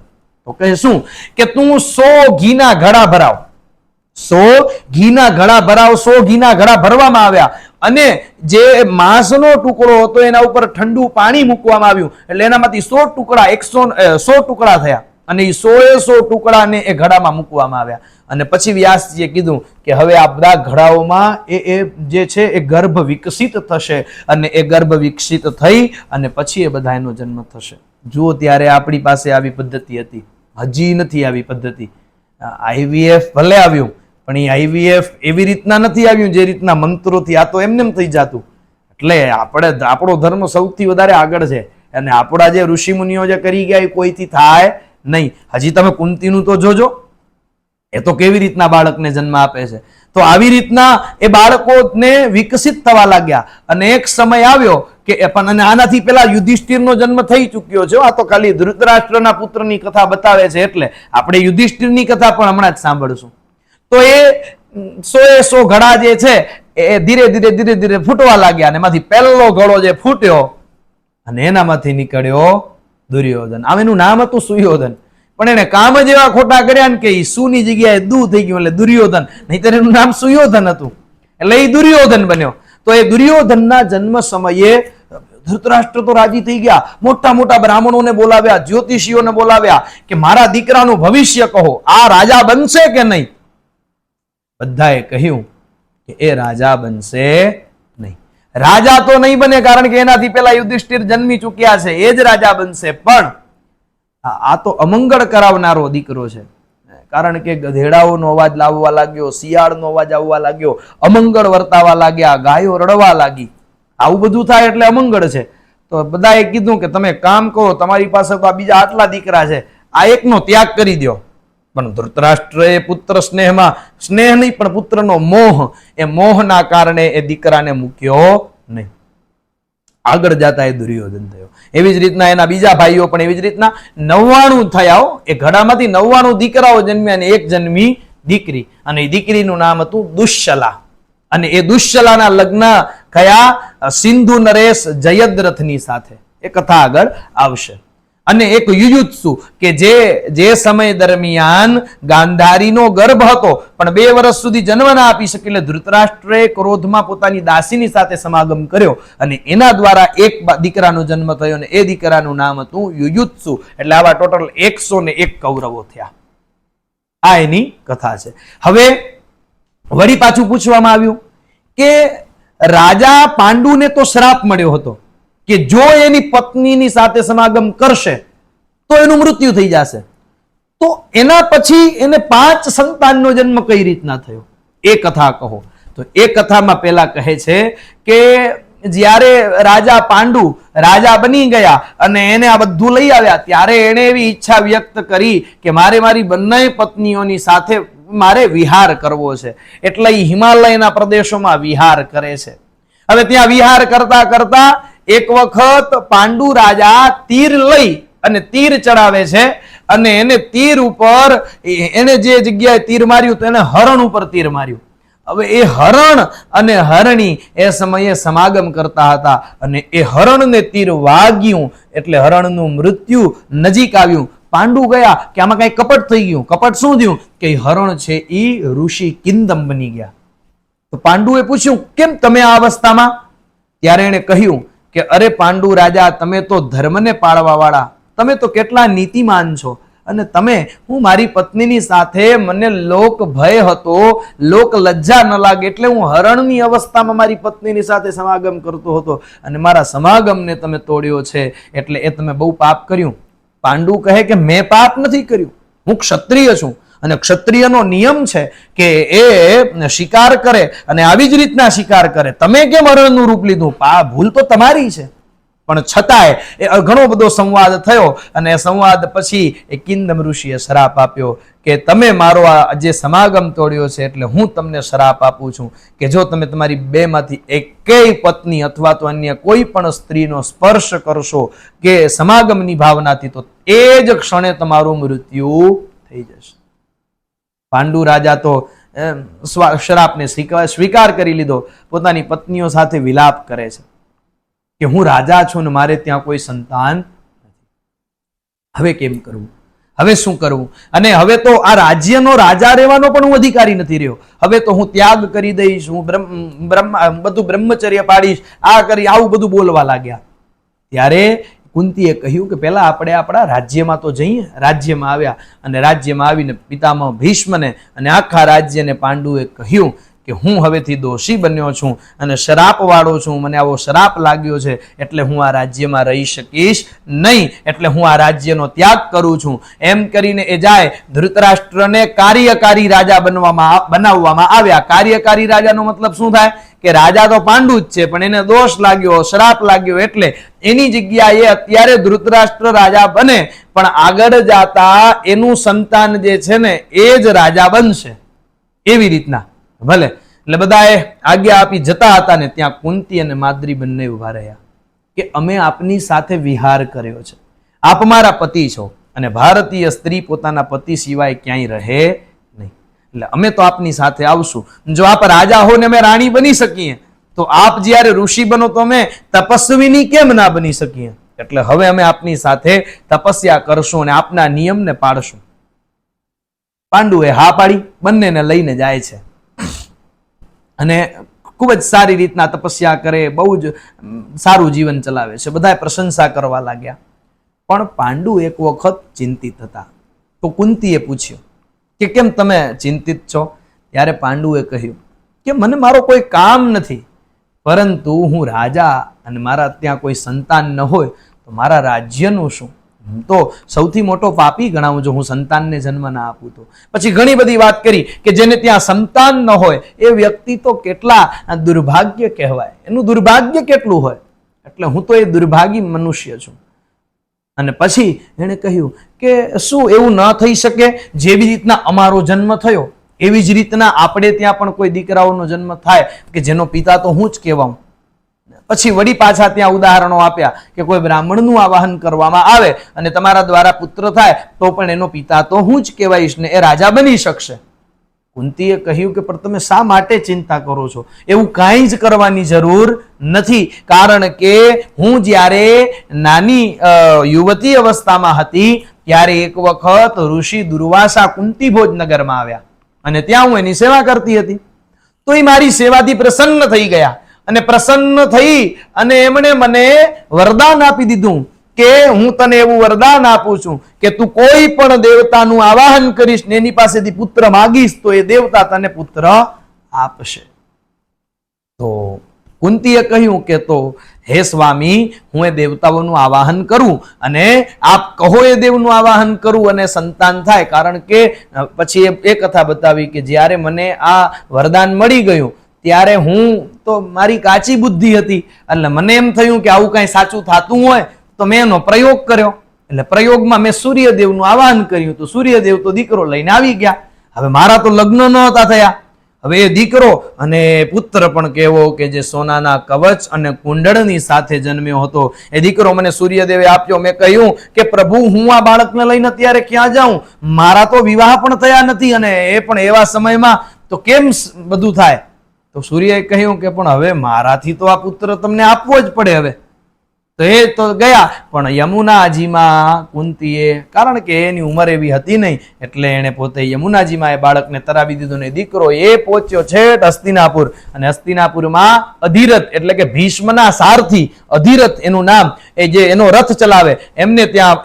તો કહે શું? કે તું 100 ઘીના ઘડા ભરાવ, 100 ઘીના ઘડા ભરાવ. 100 ઘીના ઘડા ભરવામાં આવ્યા અને જે માંસનો ટુકડો હતો એના ઉપર ઠંડુ પાણી મૂકવામાં આવ્યું એટલે એનામાંથી 100 ટુકડા 100 ટુકડા થયા. અને એ 100 ટુકડાને એ ઘડામાં મૂકવામાં આવ્યા. અને પછી વ્યાસજીએ કીધું કે હવે આ બધા ઘડાઓમાં એ જે છે એ ગર્ભ વિકસિત થશે અને એ ગર્ભ વિકસિત થઈ અને પછી એ બધા એનો જન્મ થશે. જુઓ, ત્યારે આપણી પાસે આવી પદ્ધતિ હતી, હજી નથી આવી પદ્ધતિ. IVF ભલે આવ્યું, પણ એ IVF એવી રીતના નથી આવ્યું જે રીતના મંત્રોથી, આ તો એમને થઈ જતું. એટલે આપણો ધર્મ સૌથી વધારે આગળ છે અને આપણા જે ઋષિ મુનિઓ જે કરી ગયા એ કોઈથી થાય નહીં. હજી તમે કુંતીનું તો જોજો, એ તો કેવી રીતના બાળકને જન્મ આપે છે. તો આવી રીતના એ બાળકોને વિકસિત થવા લાગ્યા અને એક સમય આવ્યો કે પણ આનાથી પેલા યુધિષ્ઠિરનો જન્મ થઈ ચૂક્યો છે. આ તો ખાલી ધૃતરાષ્ટ્રના પુત્રની કથા બતાવે છે, એટલે આપણે યુધિષ્ઠિરની કથા પણ હમણાં જ સાંભળશું. તો એ 100 ઘડા જે છે એ ધીરે ધીરે ફૂટવા લાગ્યા અને એમાંથી પહેલો ઘડો જે ફૂટ્યો અને એનામાંથી નીકળ્યો દુર્યોધન. આમ એનું નામ હતું સુયોધન, પણ એને કામ જ એવા ખોટા કર્યા ને કે સુની જગ્યાએ દુ થઈ ગયું એટલે દુર્યોધન, નહીતર એનું નામ સુયોધન હતું એટલે એ દુર્યોધન બન્યો. તો એ દુર્યોધનના જન્મ સમયે ધૃતરાષ્ટ્ર તો રાજી થઈ ગયા. મોટા મોટા બ્રાહ્મણોને બોલાવ્યા, જ્યોતિષીઓને બોલાવ્યા કે મારા દીકરાનું ભવિષ્ય કહો, આ રાજા બનશે કે નહીં? બધાએ કહ્યું કે એ રાજા બનશે નહીં. રાજા તો નહીં બને, કારણ કે એનાથી પેલા યુધિષ્ઠિર જન્મી ચૂક્યા છે, એ જ રાજા બનશે. પણ આ તો અમંગળ કરાવનારો દીકરો છે, કારણ કે ગધેડાઓનો અવાજ લાવવા લાગ્યો, શિયાળનો અવાજ આવવા લાગ્યો, અમંગળ વર્તાવા લાગ્યા, ગાયો રડવા લાગી. આવું બધું થાય એટલે અમંગળ છે. તો બધાએ કીધું કે તમે કામ કરો, તમારી પાસે તો આ બીજા આટલા દીકરા છે, આ એકનો ત્યાગ કરી દો. પણ ધૃતરાષ્ટ્રએ પુત્ર સ્નેહમાં, સ્નેહ નહીં પણ પુત્રનો મોહ, એ મોહના કારણે એ દીકરાને મૂક્યો નહીં. આગળ જતા એ દુર્યોધન થયો. એવી જ રીતના એના બીજા ભાઈઓ પણ એવી જ રીતના 99 થયા. એ ઘડામાંથી 99 દીકરાઓ જન્મ્યા અને એક જન્મી દીકરી, અને એ દીકરીનું નામ હતું દુશ્શલા. અને એ દુશ્શલાના લગ્ન થયા સિંધુ નરેશ જયદ્રથની સાથે. એ કથા આગળ આવશે. અને એક યુયુત્સુ કે જે સમય દરમિયાન ગાંધારીનો ગર્ભ હતો પણ 2 વર્ષ સુધી જન્મ ના આપી શકે, એટલે ધૃતરાષ્ટ્રએ ક્રોધમાં પોતાની દાસીની સાથે સમાગમ કર્યો અને એના દ્વારા એક દીકરાનો જન્મ થયો અને એ દીકરાનું નામ હતું યુયુત્સુ. એટલે આવા ટોટલ 101 કૌરવો થયા. આ એની કથા છે. હવે વળી પાછું પૂછવામાં આવ્યું કે રાજા પાંડુને તો શ્રાપ મળ્યો હતો કે જો એની પત્નીની સાથે સમાગમ કરશે તો એનું મૃત્યુ થઈ જશે. તો એના પછી એને 5 સંતાનનો જન્મ કઈ રીતના થયો એ કથા કહો. તો એ કથામાં પેલા કહે છે કે જ્યારે રાજા પાંડુ રાજા બની ગયા અને એને આ બધું લઈ આવ્યા, ત્યારે એને એવી ઈચ્છા વ્યક્ત કરી કે મારી બંને પત્નીઓની સાથે મારે વિહાર કરવો છે. એટલે એ હિમાલયના પ્રદેશોમાં વિહાર કરે છે. હવે ત્યાં વિહાર કરતા કરતા એક વખત પાંડુ રાજા તીર લઈ અને તીર ચડાવે છે અને એને તીર ઉપર, એને જે જગ્યાએ તીર માર્યું તો એને હરણ ઉપર તીર માર્યું. હવે એ હરણ અને હરણી એ સમયે સમાગમ કરતા હતા અને એ હરણને તીર વાગ્યું એટલે હરણનું મૃત્યુ નજીક આવ્યું. પાંડુ ગયા કે આમાં કઈ કપટ થઈ ગયું. કપટ શું થયું કે હરણ છે એ ઋષિ કિંદમ બની ગયા. તો પાંડુએ પૂછ્યું કેમ તમે આ અવસ્થામાં? ત્યારે એને કહ્યું કે અરે પાંડુ રાજા, તમે તો ધર્મને પાળવા વાળા, તમે તો કેટલા નીતિમાન છો, અને તમે, હું મારી પત્નીની સાથે, મને લોક ભય હતો, લોક લજ્જા ન લાગે એટલે હું હરણની અવસ્થામાં મારી પત્નીની સાથે સમાગમ કરતો હતો અને મારા સમાગમને તમે તોડ્યો છે, એટલે એ તમે બહુ પાપ કર્યું. પાંડુ કહે કે મેં પાપ નથી કર્યું, હું ક્ષત્રિય છું અને ક્ષત્રિયનો નિયમ છે કે એ શિકાર કરે અને આવી જ રીતના શિકાર કરે. તમે કેમ હરણનું રૂપ લીધું? ભૂલ તો તમારી છે. પણ છતાંય એ ઘણો બધો સંવાદ થયો અને સંવાદ પછી એ કિંદમ ઋષિએ શ્રાપ આપ્યો કે તમે મારો આ જે સમાગમ તોડ્યો છે એટલે હું તમને શ્રાપ આપું છું કે જો તમે તમારી 2 માંથી એકેય પત્ની અથવા તો અન્ય કોઈ પણ સ્ત્રીનો સ્પર્શ કરશો કે સમાગમની ભાવનાથી, તો એ જ ક્ષણે તમારું મૃત્યુ થઈ જશે. પાંડુ રાજા તો શ્રાપને સ્વીકાર કરી લીધો. પોતાની પત્નીઓ સાથે વિલાપ કરે છે કે હું રાજા છું ને મારે ત્યાં કોઈ સંતાન નથી. હવે કેમ કરવું? હવે શું કરવું? અને હવે તો આ રાજ્યનો રાજા રહેવાનો પણ હું અધિકારી નથી રહ્યો. હવે તો હું ત્યાગ કરી દઈશ, હું બધું બ્રહ્મચર્ય પાડીશ, આ કરી, આવું બધું બોલવા લાગ્યા. ત્યારે કુંતીએ કહ્યું કે પહેલા આપણે આપણા રાજ્યમાં તો જઈએ. રાજ્યમાં આવ્યા અને રાજ્યમાં આવીને પિતામહ ભીષ્મને અને આખા રાજ્યને પાંડુએ કહ્યું કે હું હવેથી દોષી બન્યો છું અને શ્રાપ વાળો છું, મને આવો શ્રાપ લાગ્યો છે, એટલે હું આ રાજ્યમાં રહી શકીશ નહીં, એટલે હું આ રાજ્યનો ત્યાગ કરું છું. એમ કરીને એ જાય. ધૃતરાષ્ટ્રને કાર્યકારી રાજા બનાવવામાં આવ્યા. કાર્યકારી રાજાનો મતલબ શું થાય કે રાજા તો પાંડુ જ છે, પણ એને દોષ લાગ્યો, શ્રાપ લાગ્યો, એટલે એની જગ્યાએ અત્યારે ધૃતરાષ્ટ્ર રાજા બને, પણ આગળ જાતા એનું સંતાન જે છે ને એ જ રાજા બનશે. એવી રીતના ભલે. એટલે બધાએ આજ્ઞા આપી જતા હતા ને ત્યાં કુંતી અને માદ્રી બંને ઉભા રહ્યા કે અમે આપની સાથે વિહાર કર્યો છે, આપ મારા પતિ છો અને ભારતીય સ્ત્રી પોતાના પતિ સિવાય ક્યાંય રહે નહીં, એટલે અમે તો આપની સાથે આવશું. જો આપ રાજા હો ને અમે રાણી બની શકીએ તો આપ જ્યારે ઋષિ બનો તો અમે તપસ્વીની કેમ ના બની શકીએ? એટલે હવે અમે આપની સાથે તપસ્યા કરશું અને આપના નિયમને પાડશું. પાંડુએ હા પાડી, બંનેને લઈને જાય છે અને ખૂબ જ સારી રીતના તપસ્યા કરે, બહુ જ સારું જીવન ચલાવે છે. બધા પ્રશંસા કરવા લાગ્યા. પણ પાંડુ એક વખત ચિંતિત હતા. તો કુંતીએ પૂછ્યું કે કેમ તમે ચિંતિત છો? ત્યારે પાંડુએ કહ્યું કે મને મારો કોઈ કામ નથી, પરંતુ હું રાજા અને મારા ત્યાં કોઈ સંતાન ન હોય તો મારા રાજ્યનું શું? હું તો સૌથી મોટો પાપી ગણાવું જો હું સંતાનને જન્મ ના આપું તો. પછી ઘણી બધી વાત કરી કે જેને ત્યાં સંતાન ન હોય એ વ્યક્તિ તો કેટલા દુર્ભાગ્ય કહેવાય, એનું દુર્ભાગ્ય કેટલું હોય, એટલે હું તો એ દુર્ભાગી મનુષ્ય છું. અને પછી એણે કહ્યું કે શું એવું ન થઈ શકે? જેવી રીતના અમારો જન્મ થયો એવી જ રીતના આપણે ત્યાં પણ કોઈ દીકરાઓનો જન્મ થાય કે જેનો પિતા તો હું જ કહેવાઉં. પછી વળી પાછા ત્યાં ઉદાહરણો આપ્યા કે કોઈ બ્રાહ્મણનું આવાહન કરવામાં આવે અને તમારા દ્વારા પુત્ર થાય તો પણ એનો પિતા તો હું જ કહેવાઈશ ને, એ રાજા બની શકશે. કુંતીએ કહ્યું કે પણ તમે શા માટે ચિંતા કરો છો? એવું કાંઈ જ કરવાની જરૂર નથી, કારણ કે હું જ્યારે નાની યુવતી અવસ્થામાં હતી ત્યારે એક વખત ઋષિ દુર્વાસા કુંતી ભોજનગરમાં આવ્યા અને ત્યાં હું એની સેવા કરતી હતી. તો એ મારી સેવાથી પ્રસન્ન થઈ ગયા અને પ્રસન્ન થઈ અને એમણે મને વરદાન આપી દીધું કે હું તને એવું વરદાન આપું છું કે તું કોઈ પણ દેવતાનું આવાહન કરીશ ને એની પાસેથી પુત્ર માગીશ તો એ દેવતા તને પુત્ર આપશે. તો કુંતીએ કહ્યું કે તો હે સ્વામી, હું એ દેવતાઓનું આવાહન કરું અને આપ કહો એ દેવનું આવાહન કરું અને સંતાન થાય. કારણ કે પછી એ કથા બતાવી કે જ્યારે મને આ વરદાન મળી ગયું ત્યારે હું તો મારી કાચી બુદ્ધિ હતી, એટલે મને એમ થયું કે આવું કઈ સાચું થતું હોય તો મેં એનો પ્રયોગ કર્યો. એટલે પ્રયોગમાં મેં સૂર્યદેવનું આવાહન કર્યું તો સૂર્યદેવ તો દીકરો લઈને આવી ગયા. હવે મારા તો લગ્ન નહોતા થયા. હવે એ દીકરો અને પુત્ર પણ કેવો કે જે સોનાના કવચ અને કુંડળની સાથે જન્મ્યો હતો. એ દીકરો મને સૂર્યદેવે આપ્યો. મેં કહ્યું કે પ્રભુ, હું આ બાળકને લઈને અત્યારે ક્યાં જાઉં? મારા તો વિવાહ પણ થયા નથી અને એ પણ એવા સમયમાં, તો કેમ બધું થાય? તો સૂર્યએ કહ્યું કે પણ હવે મારાથી તો આ પુત્ર તમને આપવો જ પડે. હવે તો એ તો ગયા, પણ યમુનાજીમાં કુંતીએ, કારણ કે એની ઉંમર એવી હતી નહીં એટલે એને પોતે યમુનાજીમાં એ બાળકને તરાવી દીધું ને દીકરો એ પહોંચ્યો છેટ હસ્તિનાપુર. અને હસ્તિનાપુરમાં અધિરથ એટલે કે ભીષ્મના સારથી અધિરથ એનું નામ, એ જે એનો રથ ચલાવે એમને ત્યાં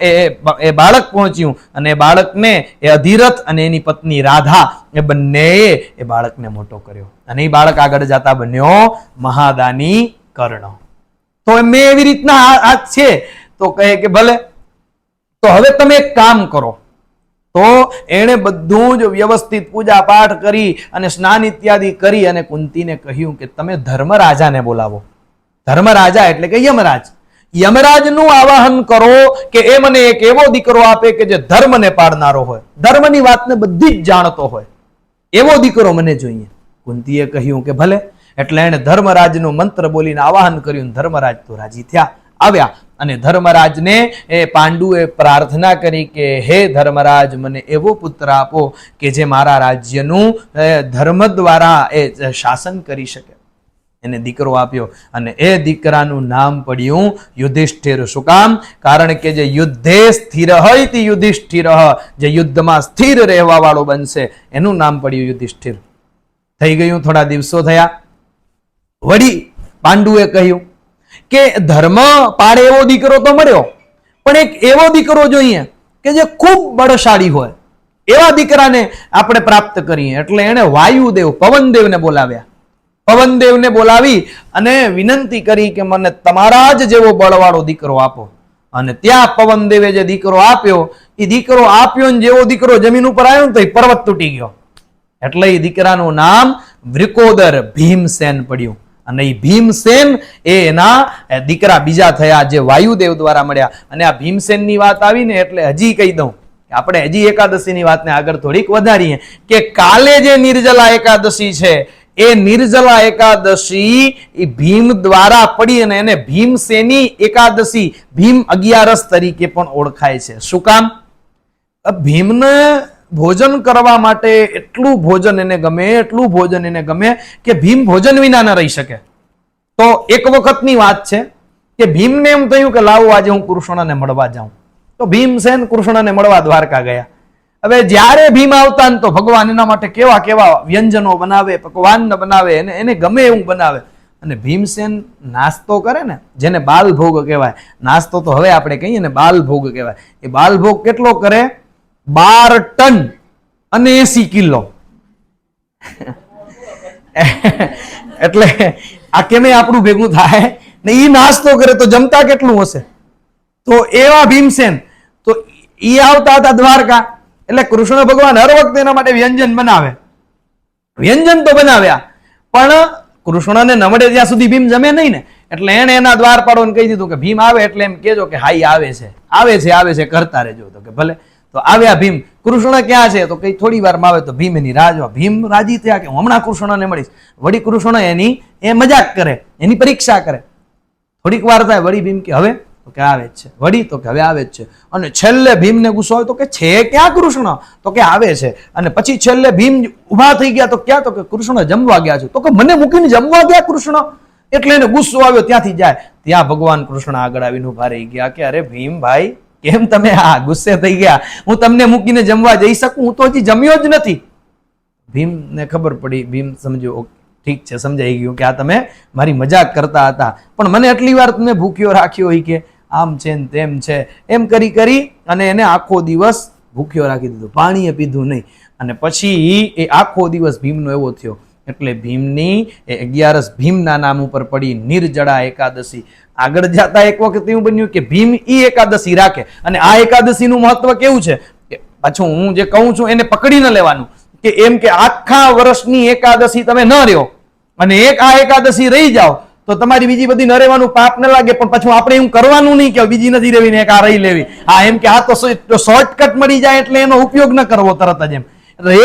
એ બાળક પહોંચ્યું અને એ બાળકને એ અધિરથ અને એની પત્ની રાધા એ બંનેએ એ બાળકને મોટો કર્યો અને એ બાળક આગળ જતા બન્યો મહાદાની કર્ણ. તો મેં એવી રીતના આ છે તો કહે કે ભલે, તો હવે તમે એક કામ કરો. તો એણે બધું જ વ્યવસ્થિત પૂજા પાઠ કરી અને સ્નાન ઇત્યાદિ કરી અને કુંતીને કહ્યું કે તમે ધર્મરાજાને બોલાવો. ધર્મરાજા એટલે કે યમરાજ. યમરાજનું આવાહન કરો કે એ મને એક એવો દીકરો આપે કે જે ધર્મને પાડનારો હોય, ધર્મની વાતને બધી જ જાણતો હોય, એવો દીકરો મને જોઈએ. કુંતીએ કહ્યું કે ભલે. એટલે એને ધર્મરાજનું મંત્ર બોલીને આવાહન કર્યું. ધર્મરાજ તો રાજી થયા, આવ્યા અને ધર્મરાજને એ પાંડુએ પ્રાર્થના કરી કે હે ધર્મરાજ, મને એવો પુત્ર આપો કે જે મારા રાજ્યનું ધર્મ દ્વારા એ શાસન કરી શકે. એને દીકરો આપ્યો અને એ દીકરાનું નામ પડ્યું યુધિષ્ઠિર. શું કામ? કારણ કે જે યુદ્ધે સ્થિર હોય તે યુધિષ્ઠિર, જે યુદ્ધમાં સ્થિર રહેવા વાળો બનશે એનું નામ પડ્યું યુધિષ્ઠિર. થઈ ગયું. થોડા દિવસો થયા. વળી પાંડુએ કહ્યું કે ધર્મ પાડે એવો દીકરો તો મળ્યો, પણ એક એવો દીકરો જોઈએ કે જે ખૂબ બળશાળી હોય, એવા દીકરાને આપણે પ્રાપ્ત કરીએ. એટલે એને વાયુદેવ પવનદેવને બોલાવ્યા. પવનદેવને બોલાવી અને વિનંતી કરી કે મને તમારા જ જેવો બળવાળો દીકરો આપો. અને ત્યાં પવનદેવે જે દીકરો આપ્યો, એ દીકરો આપ્યો ને જેવો દીકરો જમીન ઉપર આવ્યો ને તો એ પર્વત તૂટી ગયો. એટલે એ દીકરાનું નામ વૃકોદર ભીમસેન પડ્યું. અને એ ભીમસેન એના દીકરા બીજા થયા જે વાયુદેવ દ્વારા મળ્યા. અને આ ભીમસેનની વાત આવીને એટલે હજી કહી દઉં, આપણે હજી એકાદશીની વાતને આગળ થોડીક વધારીએ કે કાલે જે નિર્જલા એકાદશી છે એ નિર્જલા એકાદશી એ ભીમ દ્વારા પડી અને એને ભીમસેની એકાદશી, ભીમ 11 તરીકે પણ ઓળખાય છે. શું કામ? ભીમને ભોજન કરવા માટે એટલું ભોજન એને ગમે, એટલું ભોજન એને ગમે કે ભીમ ભોજન વિના ન રહી શકે. તો એક વખતની વાત છે કે ભીમને એમ થયું કે લાવો આજે હું કૃષ્ણને મળવા જાઉં. તો ભીમસેન કૃષ્ણને મળવા દ્વારકા ગયા. હવે જ્યારે ભીમ આવતા ને તો ભગવાન એના માટે કેવા કેવા વ્યંજનો બનાવે, પકવાન બનાવે, એને ગમે એવું બનાવે. અને ભીમસેન નાસ્તો કરે ને, જેને બાલભોગ કહેવાય, નાસ્તો તો હવે આપણે કહીએ ને બાલભોગ કહેવાય, એ બાલભોગ કેટલો કરે? 12 ટન અને 80 કિલો. એટલે આ કેમે આપણું ભેગું થાય ને? ઈ નાસ્તો કરે તો જમતા કેટલું હશે? તો એવા ભીમસેન તો ઈ આવતા હતા દ્વારકા. એટલે કૃષ્ણ ભગવાન હર વખતે એના માટે વ્યંજન બનાવે. વ્યંજન તો બનાવ્યા, પણ કૃષ્ણને ન મળે ત્યાં સુધી ભીમ જમે નહીં ને. એટલે એને એના દ્વારપાળોને કહી દીધું કે ભીમ આવે એટલે એમ કહેજો કે હાઈ આવે છે, આવે છે, આવે છે, કરતા રહેજો. તો કે ભલે. તો આવ્યા ભીમ. કૃષ્ણ ક્યાં છે? તો કઈ થોડી વારમાં આવે. તો ભીમ એની રાહ જોવા. ભીમ રાજી થયા કે હમણાં કૃષ્ણને મળીશ. વળી કૃષ્ણ એની મજાક કરે, એની પરીક્ષા કરે. થોડીક વાર થાય, વળી ભીમ કે હવે? તો કે આવે જ છે. વળી? તો કે હવે આવે જ છે. અને છેલ્લે ભીમને ગુસ્સો આવ્યો તો કે છે ક્યાં કૃષ્ણ? તો કે આવે છે. અને પછી છેલ્લે ભીમ ઉભા થઈ ગયા. તો ક્યાં? તો કે કૃષ્ણ જમવા ગયા છે. તો કે મને મૂકીને જમવા ગયા કૃષ્ણ? એટલે એને ગુસ્સો આવ્યો. ત્યાંથી જાય ત્યાં ભગવાન કૃષ્ણ આગળ આવીને ઉભા રહી ગયા કે અરે ભીમ ભાઈ, કેમ તમે આ ગુસ્સે થઈ ગયા? હું તમને મૂકીને જમવા જઈ શકું? હું તો હજી જમ્યો જ નથી. ભીમને ખબર પડી. ભીમ સમજ્યો, ઠીક છે, સમજાઈ ગયું કે આ તમે મારી મજાક કરતા હતા, પણ મને આટલી વાર તમે ભૂખ્યો રાખ્યો હોય કે આમ છે ને તેમ છે, એમ કરી અને એને આખો દિવસ ભૂખ્યો રાખી દીધો. પાણીએ પીધું નહીં. અને પછી એ આખો દિવસ ભીમનો એવો થયો. એટલે ભીમની 11 ભીમના નામ ઉપર પડી નિર્જળા એકાદશી. આગળ જતા એક વખત એવું બન્યું કે ભીમ ઈ એકાદશી રાખે. અને આ એકાદશીનું મહત્વ કેવું છે કે પાછું હું જે કહું છું એને પકડી ન લેવાનું, કે એમ કે આખા વર્ષની એકાદશી તમે ન રહ્યો અને એક આ એકાદશી રહી જાઓ તો તમારી બીજી બધી ન રહેવાનું પાપ ન લાગે. પણ પાછું આપણે એવું કરવાનું નહીં કે બીજી નથી રહેવી ને એક આ રહી લેવી. હા, એમ કે આ તો શોર્ટકટ મળી જાય એટલે એનો ઉપયોગ ન કરવો તરત જ. એમ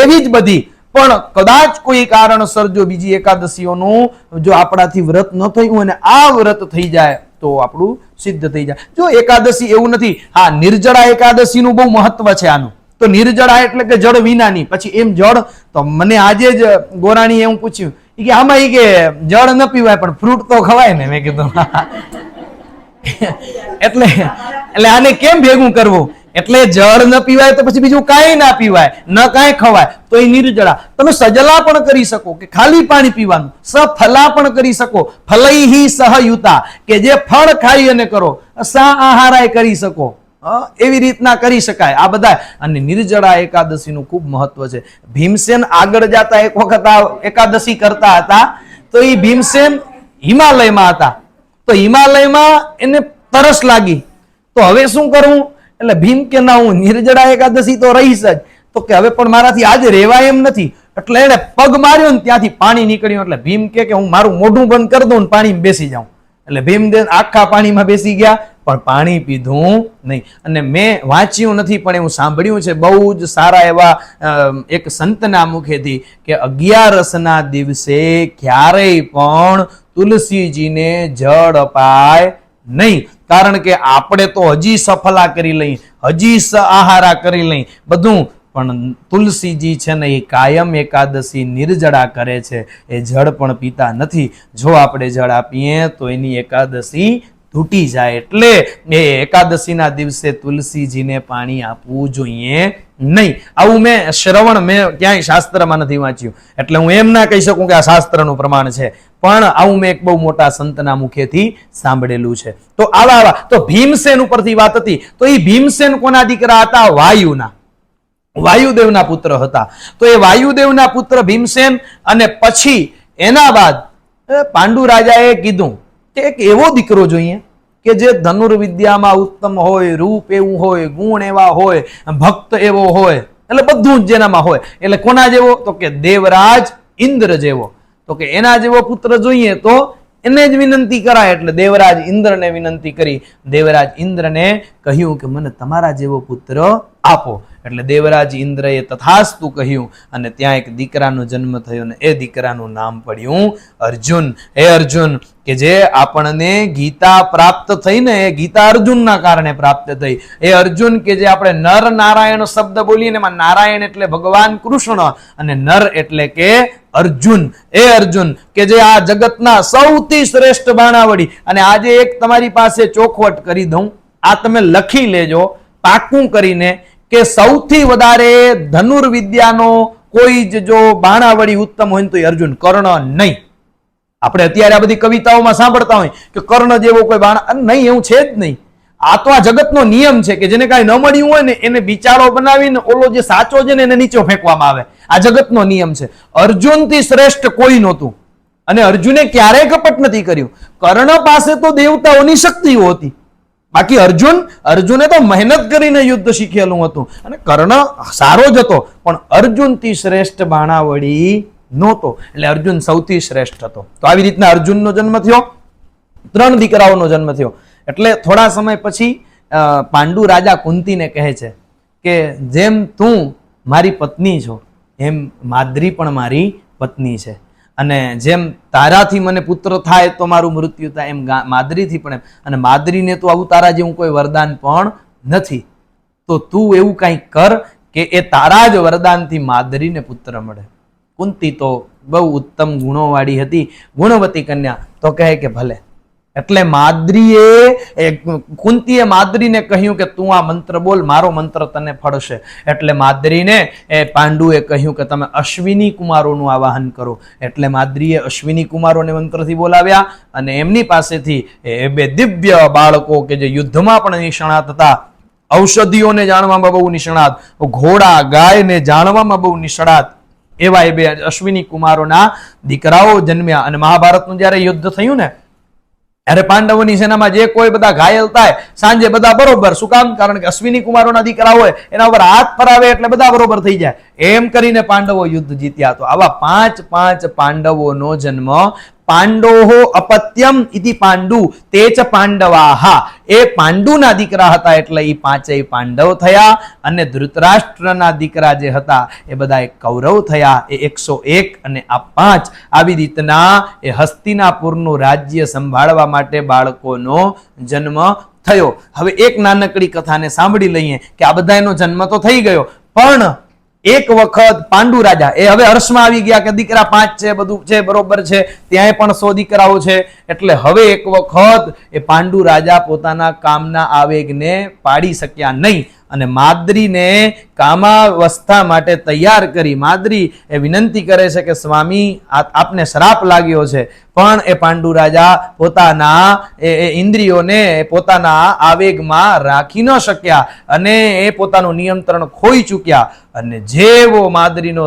એવી જ બધી. પણ કદાચ કોઈ કારણસર જો બીજી એકાદશીઓનું જો આપણાથી વ્રત ન થયું અને આ વ્રત થઈ જાય તો આપણું સિદ્ધ થઈ જાય. જો એકાદશી એવું નથી. હા, નિર્જળા એકાદશીનું બહુ મહત્વ છે આનું. તો નિર્જળા એટલે કે જળ વિનાની. પછી એમ જળ તો મને આજે જ ગોરાણી એવું પૂછ્યું કે આમાં કે જળ ન પીવાય પણ ફ્રૂટ તો ખવાય ને. મેં કીધું એટલે આને કેમ ભેગું કરવું? એટલે જળ ન પીવાય તો પછી બીજું કાંઈ ના પીવાય, ન કાંઈ ખવાય, તો એ નિર્જળા. તમે સજલા પણ કરી શકો કે ખાલી પાણી પીવાનું. સફલા પણ કરી શકો, ફલૈહિ સહયુતા, કે જે ફળ ખાઈ અને કરો. સા આહારાય કરી શકો, એવી રીતના કરી શકાય આ બધા. અને નિર્જળા એકાદશીનું ખૂબ મહત્વ છે. ભીમસેન આગળ જતા એક વખત આ એકાદશી કરતા હતા તો એ ભીમસેન હિમાલયમાં હતા. તો હિમાલયમાં એને તરસ લાગી. તો હવે શું કરવું? એટલે ભીમ કે ના, હું નિર્જળા એકાદશી તો રહીશ જ. તો કે હવે પણ મારાથી આજે રહેવાય એમ નથી. એટલે એને પગ માર્યો ને ત્યાંથી પાણી નીકળ્યું. એટલે ભીમ કે હું મારું મોઢું બંધ કરી દઉં ને પાણીમાં બેસી જાઉં. એટલે ભીમ આખા પાણીમાં બેસી ગયા પણ પાણી પીધું નહીં. અને મેં વાંચ્યું નથી પણ એવું સાંભળ્યું છે બહુ જ સારા એવા એક સંતના મુખેથી કે 11ના દિવસે ક્યારેય પણ તુલસીજીને જળ અપાય નહીં. કારણ કે આપણે તો હજી સફલા કરી લઈ, હજી આહારા કરી લઈ બધું, પણ તુલસીજી છે ને એ કાયમ એકાદશી નિર્જળા કરે છે. એ જળ પણ પીતા નથી. જો આપણે જળ આપીએ તો એની એકાદશી તૂટી જાય. એટલે એ એકાદશીના દિવસે તુલસીજીને પાણી આપવું જોઈએ નહીં. આવું મેં ક્યાંય શાસ્ત્રમાં નથી વાંચ્યું, એટલે હું એમ ના કહી શકું કે આ શાસ્ત્રનું પ્રમાણ છે, પણ આવું મેં એક બહુ મોટા સંતના મુખેથી સાંભળેલું છે. તો આવા તો ભીમસેન ઉપરથી વાત હતી. તો એ ભીમસેન કોના દીકરા હતા? વાયુના, વાયુદેવના પુત્ર હતા. તો એ વાયુદેવના પુત્ર ભીમસેન, અને પછી એના બાદ પાંડુ રાજાએ કીધું કે એક એવો દીકરો જોઈએ કે જે ધનુર્વિદ્યામાં ઉત્તમ હોય, રૂપ એવું હોય, ગુણ એવા હોય, ભક્ત એવો હોય, એટલે બધું જ જેનામાં હોય. એટલે કોના જેવો? તો કે દેવરાજ ઇન્દ્ર જેવો. તો કે એના જેવો પુત્ર જોઈએ તો એને જ વિનંતી કરાય. એટલે દેવરાજ ઇન્દ્રને વિનંતી કરી. દેવરાજ ઇન્દ્રને કહ્યું કે મને તમારા જેવો પુત્ર આપો. એટલે દેવરાજ ઇન્દ્રએ તથાસ્તુ કહ્યું, અને ત્યાં એક દીકરાનો જન્મ થયો, ને એ દીકરાનું નામ પડ્યું અર્જુન. એ અર્જુન કે જે આપણને ગીતા પ્રાપ્ત થઈ ને, એ ગીતા અર્જુનના કારણે પ્રાપ્ત થઈ. એ અર્જુન કે જે આપણે નર નારાયણ શબ્દ બોલીએ ને, એમાં નારાયણ એટલે ભગવાન કૃષ્ણ, અને નર એટલે કે અર્જુન. એ અર્જુન કે જે આ જગતના સૌથી શ્રેષ્ઠ બાણાવળી. અને આજે એક તમારી પાસે ચોખવટ કરી દઉં, આ તમે લખી લેજો પાકું કરીને, કે સૌથી વધારે ધનુર્વિદ્યાનો કોઈ જ જો બાણાવળી ઉત્તમ હોય તો અર્જુન, કર્ણ નહીં. આપણે અત્યારે આ બધી કવિતાઓમાં સાંભળતા હોય કે કર્ણ જેવો કોઈ બાણા નહીં, એવું છે જ નહીં. આ તો આ જગતનો નિયમ છે કે જેને કાંઈ ન મળ્યું હોય ને એને બિચારો બનાવીને ઓલો જે સાચો છે ને એને નીચે ફેંકવામાં આવે. આ જગતનો નિયમ છે. અર્જુનથી શ્રેષ્ઠ કોઈ નહોતું, અને અર્જુને ક્યારેય કપટ નથી કર્યું. કર્ણ પાસે તો દેવતાઓની શક્તિઓ હતી, બાકી અર્જુને તો મહેનત કરીને યુદ્ધ શીખેલું હતું, અને કર્ણ સારો જ હતો, પણ અર્જુનથી શ્રેષ્ઠ બાણાવળી નહોતો. એટલે અર્જુન સૌથી શ્રેષ્ઠ હતો. તો આવી રીતના અર્જુનનો જન્મ થયો, 3 દીકરાઓનો જન્મ થયો. એટલે થોડા સમય પછી પાંડુ રાજા કુંતીને કહે છે કે જેમ તું મારી પત્ની છો, એમ માદ્રી પણ મારી પત્ની છે, અને જેમ તારાથી મને પુત્ર થાય તો મારું મૃત્યુ થાય, એમ માદ્રીથી પણ એમ. અને માદ્રીને તો આવું તારા જેવું કોઈ વરદાન પણ નથી, તો તું એવું કંઈક કર કે એ તારા જ વરદાનથી માદ્રીને પુત્ર મળે. કુંતી તો બહુ ઉત્તમ ગુણોવાળી હતી, ગુણવતી કન્યા. તો કહે કે ભલે. એટલે કુંતીએ માદ્રીને કહ્યું કે તું આ મંત્ર બોલ, મારો મંત્ર તને ફળશે. એટલે માદ્રીને પાંડુએ કહ્યું કે તમે અશ્વિની કુમારોનું આવાહન કરો. એટલે માદ્રીએ અશ્વિની કુમારોને મંત્રથી બોલાવ્યા, અને એમની પાસેથી એ 2 દિવ્ય બાળકો કે જે યુદ્ધમાં પણ નિષ્ણાત હતા, ઔષધિઓને જાણવામાં બહુ નિષ્ણાત, ઘોડા ગાયને જાણવામાં બહુ નિષ્ણાત, એવા એ 2 અશ્વિની કુમારોના દીકરાઓ જન્મ્યા. અને મહાભારતનું જયારે યુદ્ધ થયું ને, ત્યારે પાંડવોની સેનામાં જે કોઈ બધા ઘાયલ થાય, સાંજે બધા બરોબર. શું કામ? કારણ કે અશ્વિની કુમારોના દીકરા હોય, એના ઉપર હાથ ફરાવે એટલે બધા બરોબર થઈ જાય. એમ કરીને પાંડવો યુદ્ધ જીત્યા. તો આવા 5 પાંડવોનો જન્મ. પાંડોહો અપત્યમ ઇતિ પાંડુ તેચ પાંડવાહા. એ પાંડુના દીકરા હતા, એટલે એ 5 પાંડવ થયા. અને ધૃતરાષ્ટ્રના દીકરા જે હતા એ બધા કૌરવ થયા, એ 101. અને આ 5 આવી રીતના એ હસ્તિનાપુરનું રાજ્ય સંભાળવા માટે બાળકોનો જન્મ થયો. હવે એક નાનકડી કથાને સાંભળી લઈએ કે આ બધાનો જન્મ તો થઈ ગયો, પણ એક વખત પાંડુ રાજા એ હવે હર્ષમાં આવી ગયા કે દીકરા 5 છે, બધું છે, બરોબર છે, ત્યાંય પણ 100 દીકરાઓ છે. એટલે હવે એક વખત એ પાંડુ રાજા પોતાના કામના આવેગને પાડી શક્યા નહીં, અને માદ્રીને કામાવસ્થા માટે તૈયાર કરી. માદ્રી એ વિનંતી કરે છે કે સ્વામી આપને શ્રાપ લાગ્યો છે, પણ એ પાંડુ રાજા પોતાના ઇન્દ્રિયોને પોતાના આવેગમાં રાખી ન શક્યા, અને એ પોતાનું નિયંત્રણ ખોઈ ચૂક્યા. અને જેવો માદ્રીનો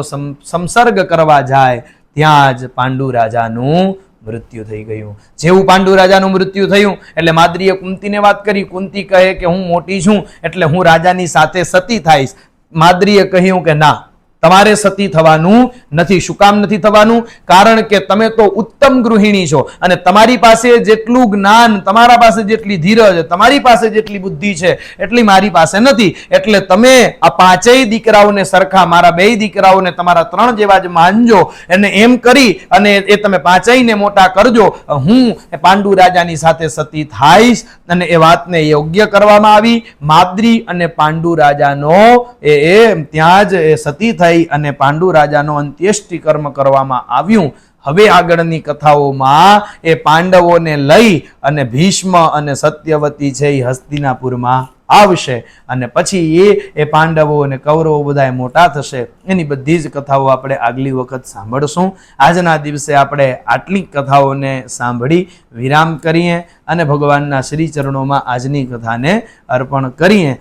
સંસર્ગ કરવા જાય ત્યાં જ પાંડુ રાજાનું મૃત્યુ થઈ ગયું. જેવું પાંડુ રાજાનું મૃત્યુ થયું એટલે માદ્રીએ કુંતીને વાત કરી. કુંતી કહે કે હું મોટી છું એટલે હું રાજાની સાથે સતી થઈશ. માદ્રીએ કહ્યું કે ના, તમારે સતી થવાનું નથી. શું કામ નથી થવાનું? કારણ કે તમે તો ઉત્તમ ગૃહિણી છો, અને તમારી પાસે જેટલું જ્ઞાન, તમારા પાસે જેટલી ધીરજ, તમારી પાસે જેટલી બુદ્ધિ છે એટલી મારી પાસે નથી. એટલે તમે આ 5 દીકરાઓને સરખા, મારા 2 દીકરાઓને તમારા 3 જેવા જ માનજો, અને એમ કરી અને એ તમે 5ને મોટા કરજો. હું પાંડુ રાજાની સાથે સતી થાઈશ. અને એ વાતને યોગ્ય કરવામાં આવી. માદ્રી અને પાંડુ રાજાનો ત્યાં જ સતી થઈ, અને પાંડુ રાજાનો અંત્યેષ્ટિ કર્મ કરવામાં આવ્યું. હવે આગળની કથાઓમાં એ પાંડવોને લઈ અને ભીષ્મ અને સત્યવતી છે એ હસ્તિનાપુરમાં આવશે અને પછી એ પાંડવો અને કૌરવો બધા મોટા થશે. એની બધી જ કથાઓ આપણે આગલી વખત સાંભળશું. આજના દિવસે આપણે આટલી કથાઓને સાંભળી વિરામ કરીએ અને ભગવાનના શ્રી ચરણોમાં આજની કથાને અર્પણ કરીએ.